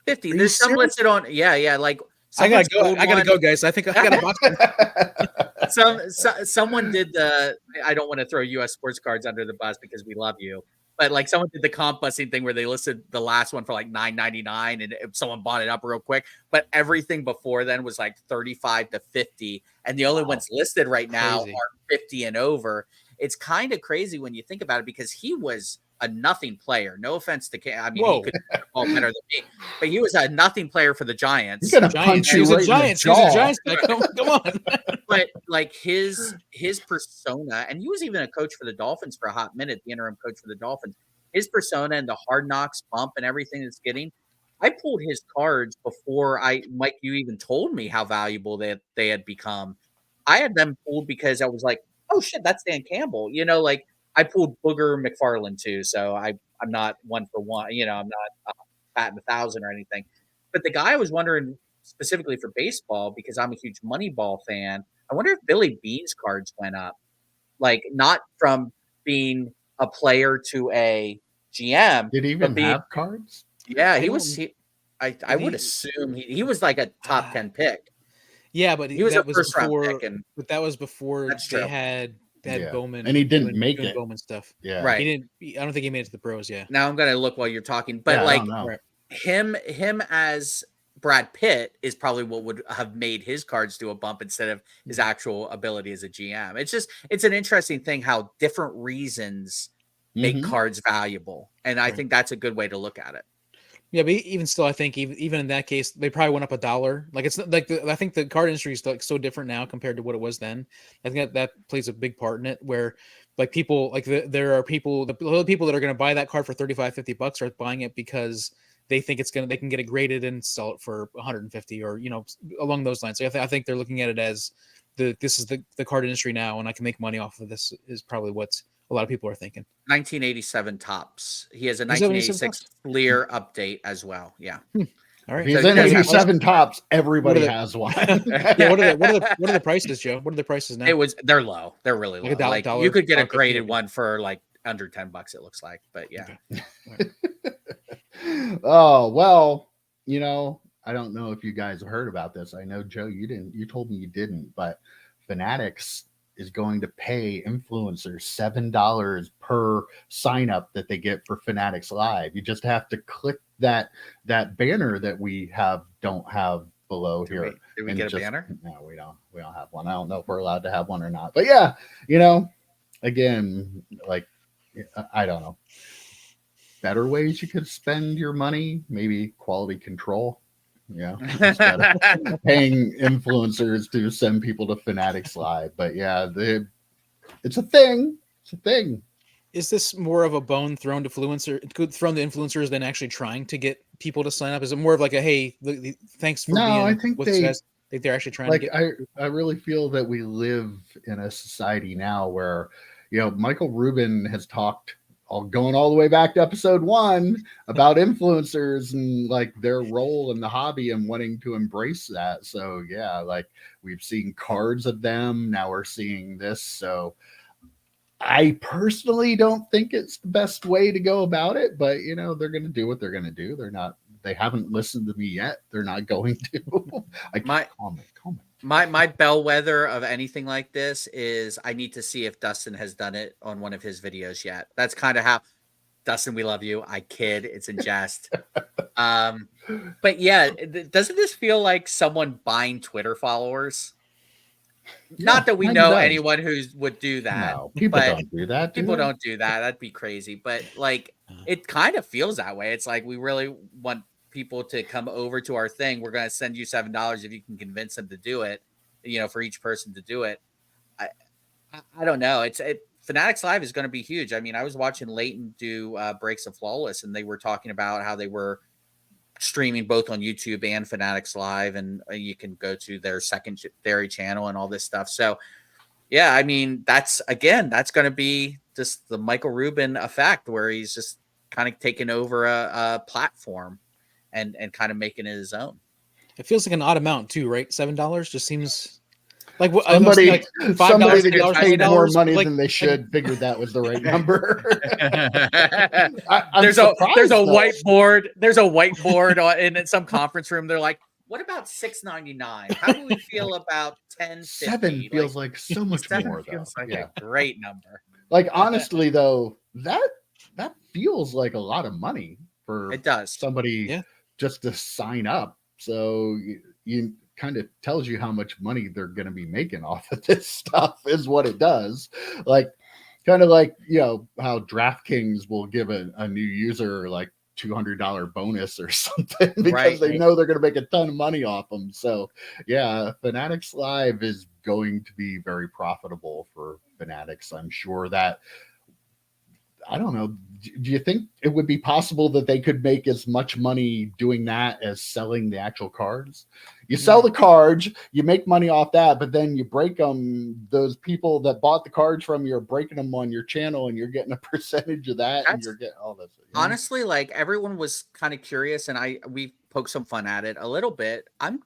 50. There's some listed on. Yeah. Like, I gotta go, guys. I think I got a box. Someone did I don't want to throw US Sports Cards under the bus because we love you, but like, someone did the comp busing thing where they listed the last one for like $9.99, and if someone bought it up real quick, but everything before then was like 35 to 50, and the only ones listed right now are 50 and over. It's kind of crazy when you think about it, because he was a nothing player. No offense to he could ball better than me, but he was a nothing player for the Giants. He's gonna punch you right in the jaw. He was a Giants guy. Come on. But like, his persona, and he was even a coach for the Dolphins for a hot minute, the interim coach for the Dolphins. His persona and the Hard Knocks bump and everything that's getting. I pulled his cards before Mike, you even told me how valuable they had become. I had them pulled because I was like, oh shit, that's Dan Campbell. Like, I pulled Booger McFarland too, so I'm not one for one. I'm not batting 1,000 or anything. But the guy I was wondering specifically for baseball, because I'm a huge Moneyball fan, I wonder if Billy Bean's cards went up, like, not from being a player to a GM. Did he even have cards? Yeah, he was. I would assume he was like a top 10 pick. Yeah, but he was a first round pick, but that was before they had Bowman, and he didn't make it. Bowman stuff. Yeah, right. He didn't. I don't think he made it to the pros. Yeah. Now I'm gonna look while you're talking, but him as Brad Pitt is probably what would have made his cards do a bump instead of his actual ability as a GM. It's an interesting thing how different reasons make cards valuable, and I think that's a good way to look at it. Yeah, but even still, I think even in that case, they probably went up $1. Like it's like I think the card industry is like so different now compared to what it was then. I think that plays a big part in it. Where like people like there are people, the people that are going to buy that card for $35-$50 are buying it because they think they can get it graded and sell it for 150 or along those lines. So I think they're looking at it as this is the card industry now, and I can make money off of this is probably what a lot of people are thinking. 1987 tops. He has a 1987 1986 Fleer update as well. Yeah. All right. If he's So in you guys have- 87 tops, everybody What are the- has one. Yeah, what are the prices, Joe? What are the prices now? They're low. They're really low. Like $1. You could get a $1.50. graded one for like under $10, it looks like. But yeah. Okay. Oh, well, I don't know if you guys have heard about this. I know, Joe, you told me you didn't, but Fanatics is going to pay influencers $7 per sign up that they get for Fanatics Live. You just have to click that banner that we don't have below here. Did we get a banner? No, we don't have one. I don't know if we're allowed to have one or not. But yeah, again, like I don't know. Better ways you could spend your money, maybe quality control. Yeah, instead of paying influencers to send people to Fanatics Live. But yeah, it's a thing. It's a thing. Is this more of a bone thrown to influencers than actually trying to get people to sign up? Is it more of like a hey, thanks for being I think with us? I think they're actually trying to get. I really feel that we live in a society now where Michael Rubin has talked going all the way back to episode 1 about influencers and like their role in the hobby and wanting to embrace that. So yeah, like we've seen cards of them. Now we're seeing this. So I personally don't think it's the best way to go about it, but they're going to do what they're going to do. They haven't listened to me yet. They're not going to. Comment. My bellwether of anything like this is I need to see if Dustin has done it on one of his videos yet. That's kind of how Dustin, we love you. I kid. It's in jest. But yeah, doesn't this feel like someone buying Twitter followers? Yeah, not that we know anyone who would do that. No, people don't do that. People don't do that. That'd be crazy. But like, it kind of feels that way. It's like we really want people to come over to our thing. We're going to send you $7 if you can convince them to do it, for each person to do it. I don't know. Fanatics Live is going to be huge. I mean, I was watching Leighton do Breaks of Flawless, and they were talking about how they were streaming both on YouTube and Fanatics Live, and you can go to their secondary channel and all this stuff. So yeah, I mean, that's going to be just the Michael Rubin effect, where he's just kind of taking over a platform and kind of making it his own. It feels like an odd amount too, right? $7 just seems like somebody like $5, that gets paid more money like, than they should figured that was the right number. There's a whiteboard. There's a whiteboard in some conference room. They're like, "What about $6.99? How do we feel about $10.50?" 7 feels like so much more. Feels though. like Yeah. a great number. Like honestly, though, that feels like a lot of money for somebody just to sign up. So you kind of tells you how much money they're going to be making off of this stuff is what it does. Like kind of like, how DraftKings will give a new user like $200 bonus or something because they know they're going to make a ton of money off them. So yeah, Fanatics Live is going to be very profitable for Fanatics. I'm sure that, I don't know. Do you think it would be possible that they could make as much money doing that as selling the actual cards? You sell the cards, you make money off that, but then you break them. Those people that bought the cards from you are breaking them on your channel, and you're getting a percentage of that. And you're getting all this. Honestly, like everyone was kind of curious, and we poked some fun at it a little bit. I'm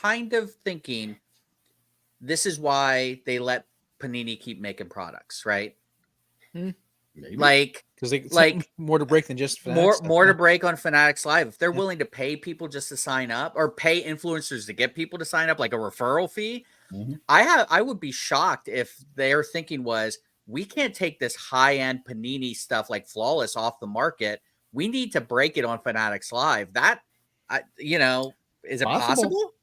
kind of thinking this is why they let Panini keep making products, right? Maybe. Like, because they more to break than just Fanatics more to break on Fanatics Live. If they're willing to pay people just to sign up, or pay influencers to get people to sign up, like a referral fee, I would be shocked if their thinking was, we can't take this high end Panini stuff like Flawless off the market. We need to break it on Fanatics Live. That, is it possible?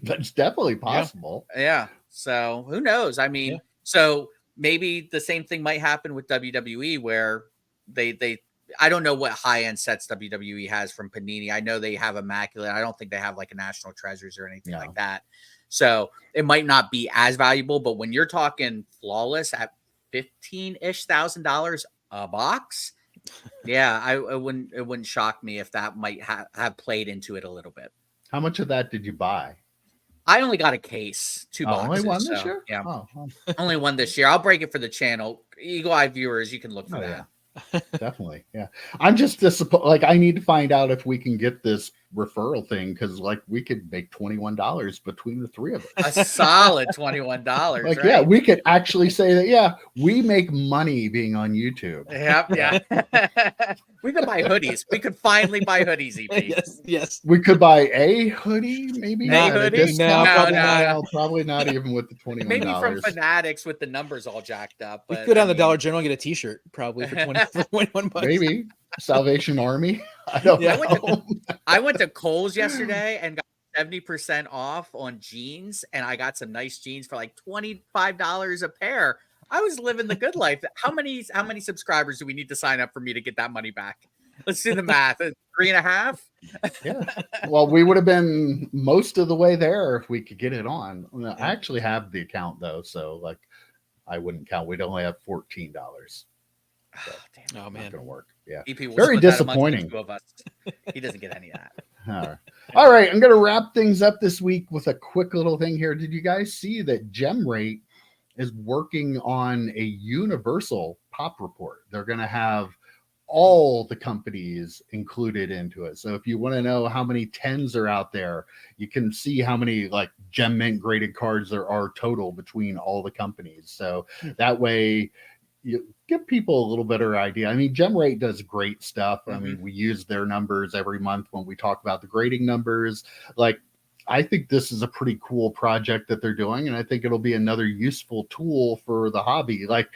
That's definitely possible. Yeah. So who knows? I mean, so maybe the same thing might happen with WWE, where they I don't know what high-end sets WWE has from Panini. I know they have Immaculate. I don't think they have like a National Treasures or anything like that. So it might not be as valuable, but when you're talking flawless at $15-ish thousand a box, yeah, it wouldn't shock me if that might have played into it a little bit. How much of that did you buy? I only got a case, 2 boxes. Only one this year? Yeah, Oh. only one this year. I'll break it for the channel. Eagle Eye viewers, you can look for that. Yeah. Definitely. Yeah. I'm just disappointed. Like, I need to find out if we can get this referral thing, because like we could make $21 between the three of us. A solid $21. Like, right? yeah, we could actually say that, yeah, we make money being on YouTube. Yep, yeah. We could buy hoodies. We could finally buy hoodies, EP. Yes. We could buy a hoodie, maybe. A hoodie? No, probably not even with the $21. Maybe from Fanatics with the numbers all jacked up. We But could go down the Dollar General and get a T-shirt probably for $21. Maybe Salvation Army. I don't know. I went to Kohl's yesterday and got 70% off on jeans, and I got some nice jeans for like $25 a pair. I was living the good life. How many subscribers do we need to sign up for me to get that money back? Let's do the math. 3.5. Yeah. Well, we would have been most of the way there if we could get it on. I actually have the account though, so like I wouldn't count. We'd only have $14. So, oh man, not gonna work. Yeah. EP will Very split that amongst the disappointing. 2 of us. He doesn't get any of that. All right. All right, I'm going to wrap things up this week with a quick little thing here. Did you guys see that GemRate is working on a universal pop report? They're going to have all the companies included into it. So if you want to know how many 10s are out there, you can see how many like Gem Mint graded cards there are total between all the companies. So that way you give people a little better idea. I mean, GemRate does great stuff. I mean, we use their numbers every month when we talk about the grading numbers. Like, I think this is a pretty cool project that they're doing, and I think it'll be another useful tool for the hobby. Like,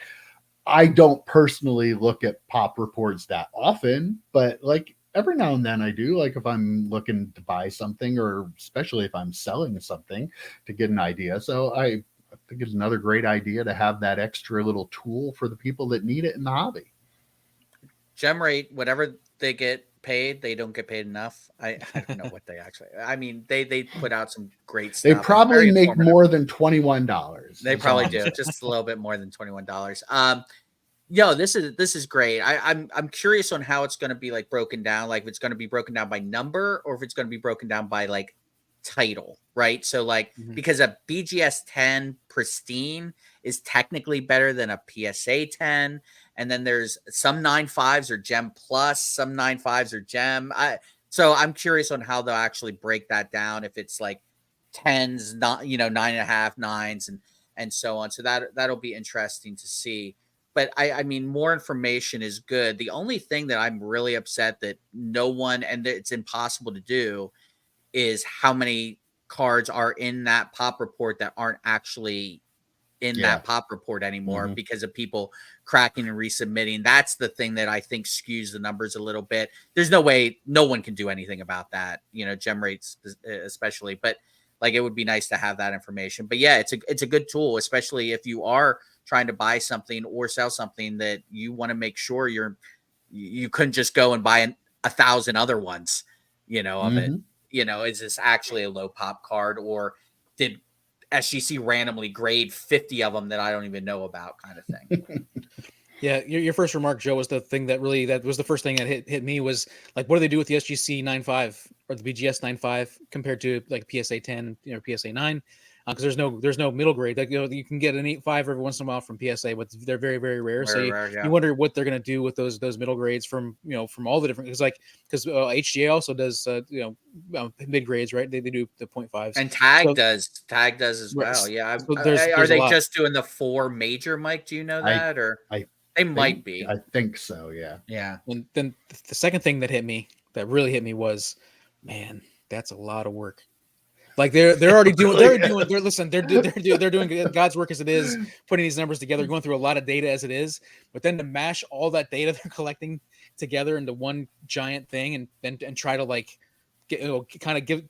I don't personally look at pop reports that often, but like every now and then I do. Like if I'm looking to buy something, or especially if I'm selling something, to get an idea. So I think it's another great idea to have that extra little tool for the people that need it in the hobby. GemRate, whatever they get paid, they don't get paid enough. I don't know what they actually. I mean, they put out some great stuff. They probably make more than $21. They probably do, just a little bit more than $21. Yo, this is great. I'm curious on how it's going to be like broken down. Like if it's going to be broken down by number, or if it's going to be broken down by like title, right? So like because a BGS 10 pristine is technically better than a PSA 10, and then there's some 9.5s are Gem Plus, some 9.5s are Gem. So I'm curious on how they'll actually break that down, if it's like 10s, not 9.5, 9s, and so on. So that'll be interesting to see. But I mean, more information is good. The only thing that I'm really upset that no one, and it's impossible to do, is how many cards are in that pop report that aren't actually in that pop report anymore because of people cracking and resubmitting. That's the thing that I think skews the numbers a little bit. There's no way, no one can do anything about that, GemRates especially, but like, it would be nice to have that information. But yeah, it's a good tool, especially if you are trying to buy something or sell something that you want to make sure you couldn't just go and buy 1,000 other ones, of it. Is this actually a low pop card, or did SGC randomly grade 50 of them that I don't even know about, kind of thing? Yeah, your first remark, Joe, was the thing that was the first thing that hit me, was like, what do they do with the SGC 9.5 or the BGS 9.5 compared to like PSA 10, PSA 9? Because there's no middle grade. Like, you can get an 8.5 every once in a while from PSA, but they're very, very rare. You wonder what they're gonna do with those middle grades from all the different, because HGA also does mid grades, right? They do the 0.5s, and Tag does as well. Yeah. So are they just doing the 4 major, Mike? Do you know that? They might be. I think so. Yeah. Yeah. And then the second thing that really hit me was, man, that's a lot of work. Like they're already doing, they're doing God's work as it is, putting these numbers together, going through a lot of data as it is, but then to mash all that data they're collecting together into one giant thing and try to like they're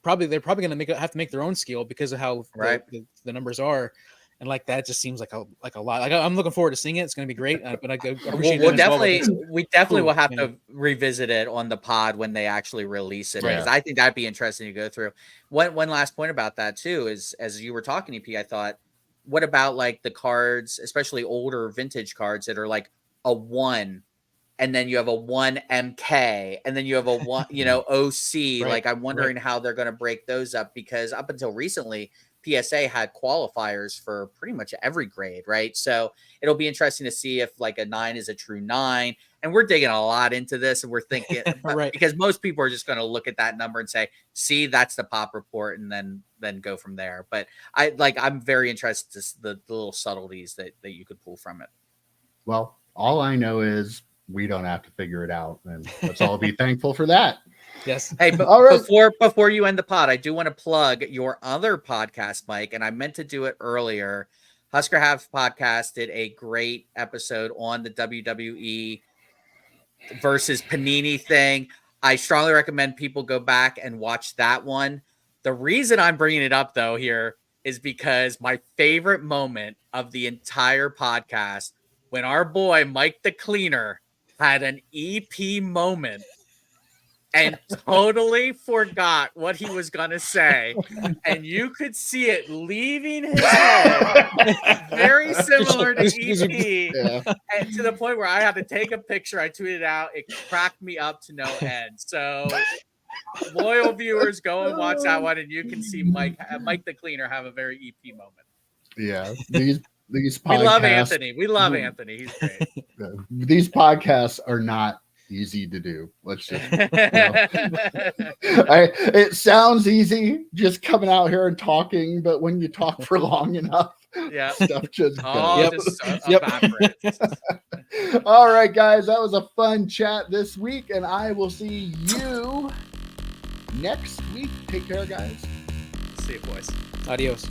probably going to have to make their own scale because of how the numbers are. And like that just seems like a lot. Like I'm looking forward to seeing it. It's going to be great. But I appreciate We'll them as well, but definitely, it's we definitely cool, will have you know. to revisit it on the pod when they actually release it, Right. because I think that'd be interesting to go through. One last point about that too is, as you were talking, EP, I thought, what about like the cards, especially older vintage cards that are like a 1, and then you have a 1 MK, and then you have a 1, OC. Right, Like, I'm wondering how they're going to break those up, because up until recently, PSA had qualifiers for pretty much every grade, right? So it'll be interesting to see if like a 9 is a true 9. And we're digging a lot into this, and we're thinking, Right. because most people are just going to look at that number and say, see, that's the pop report, and then go from there. But I'm very interested in the little subtleties that you could pull from it. Well, all I know is we don't have to figure it out, and let's all be thankful for that. Yes. Hey, but All right. before you end the pod, I do want to plug your other podcast, Mike, and I meant to do it earlier. Husker Half Podcast did a great episode on the WWE versus Panini thing. I strongly recommend people go back and watch that one. The reason I'm bringing it up, though, here is because my favorite moment of the entire podcast, when our boy Mike the Cleaner had an EP moment and totally forgot what he was going to say. And you could see it leaving his head, very similar to EP, and to the point where I had to take a picture. I tweeted it out. It cracked me up to no end. So loyal viewers, go and watch that one, and you can see Mike the Cleaner have a very EP moment. Yeah, these podcasts. We love Anthony. We love Anthony. He's great. These podcasts are not easy to do. Let's just, it sounds easy just coming out here and talking, but when you talk for long enough, stuff just goes. Evaporates. All right, guys, that was a fun chat this week, and I will see you next week. Take care, guys. See you, boys. Adios.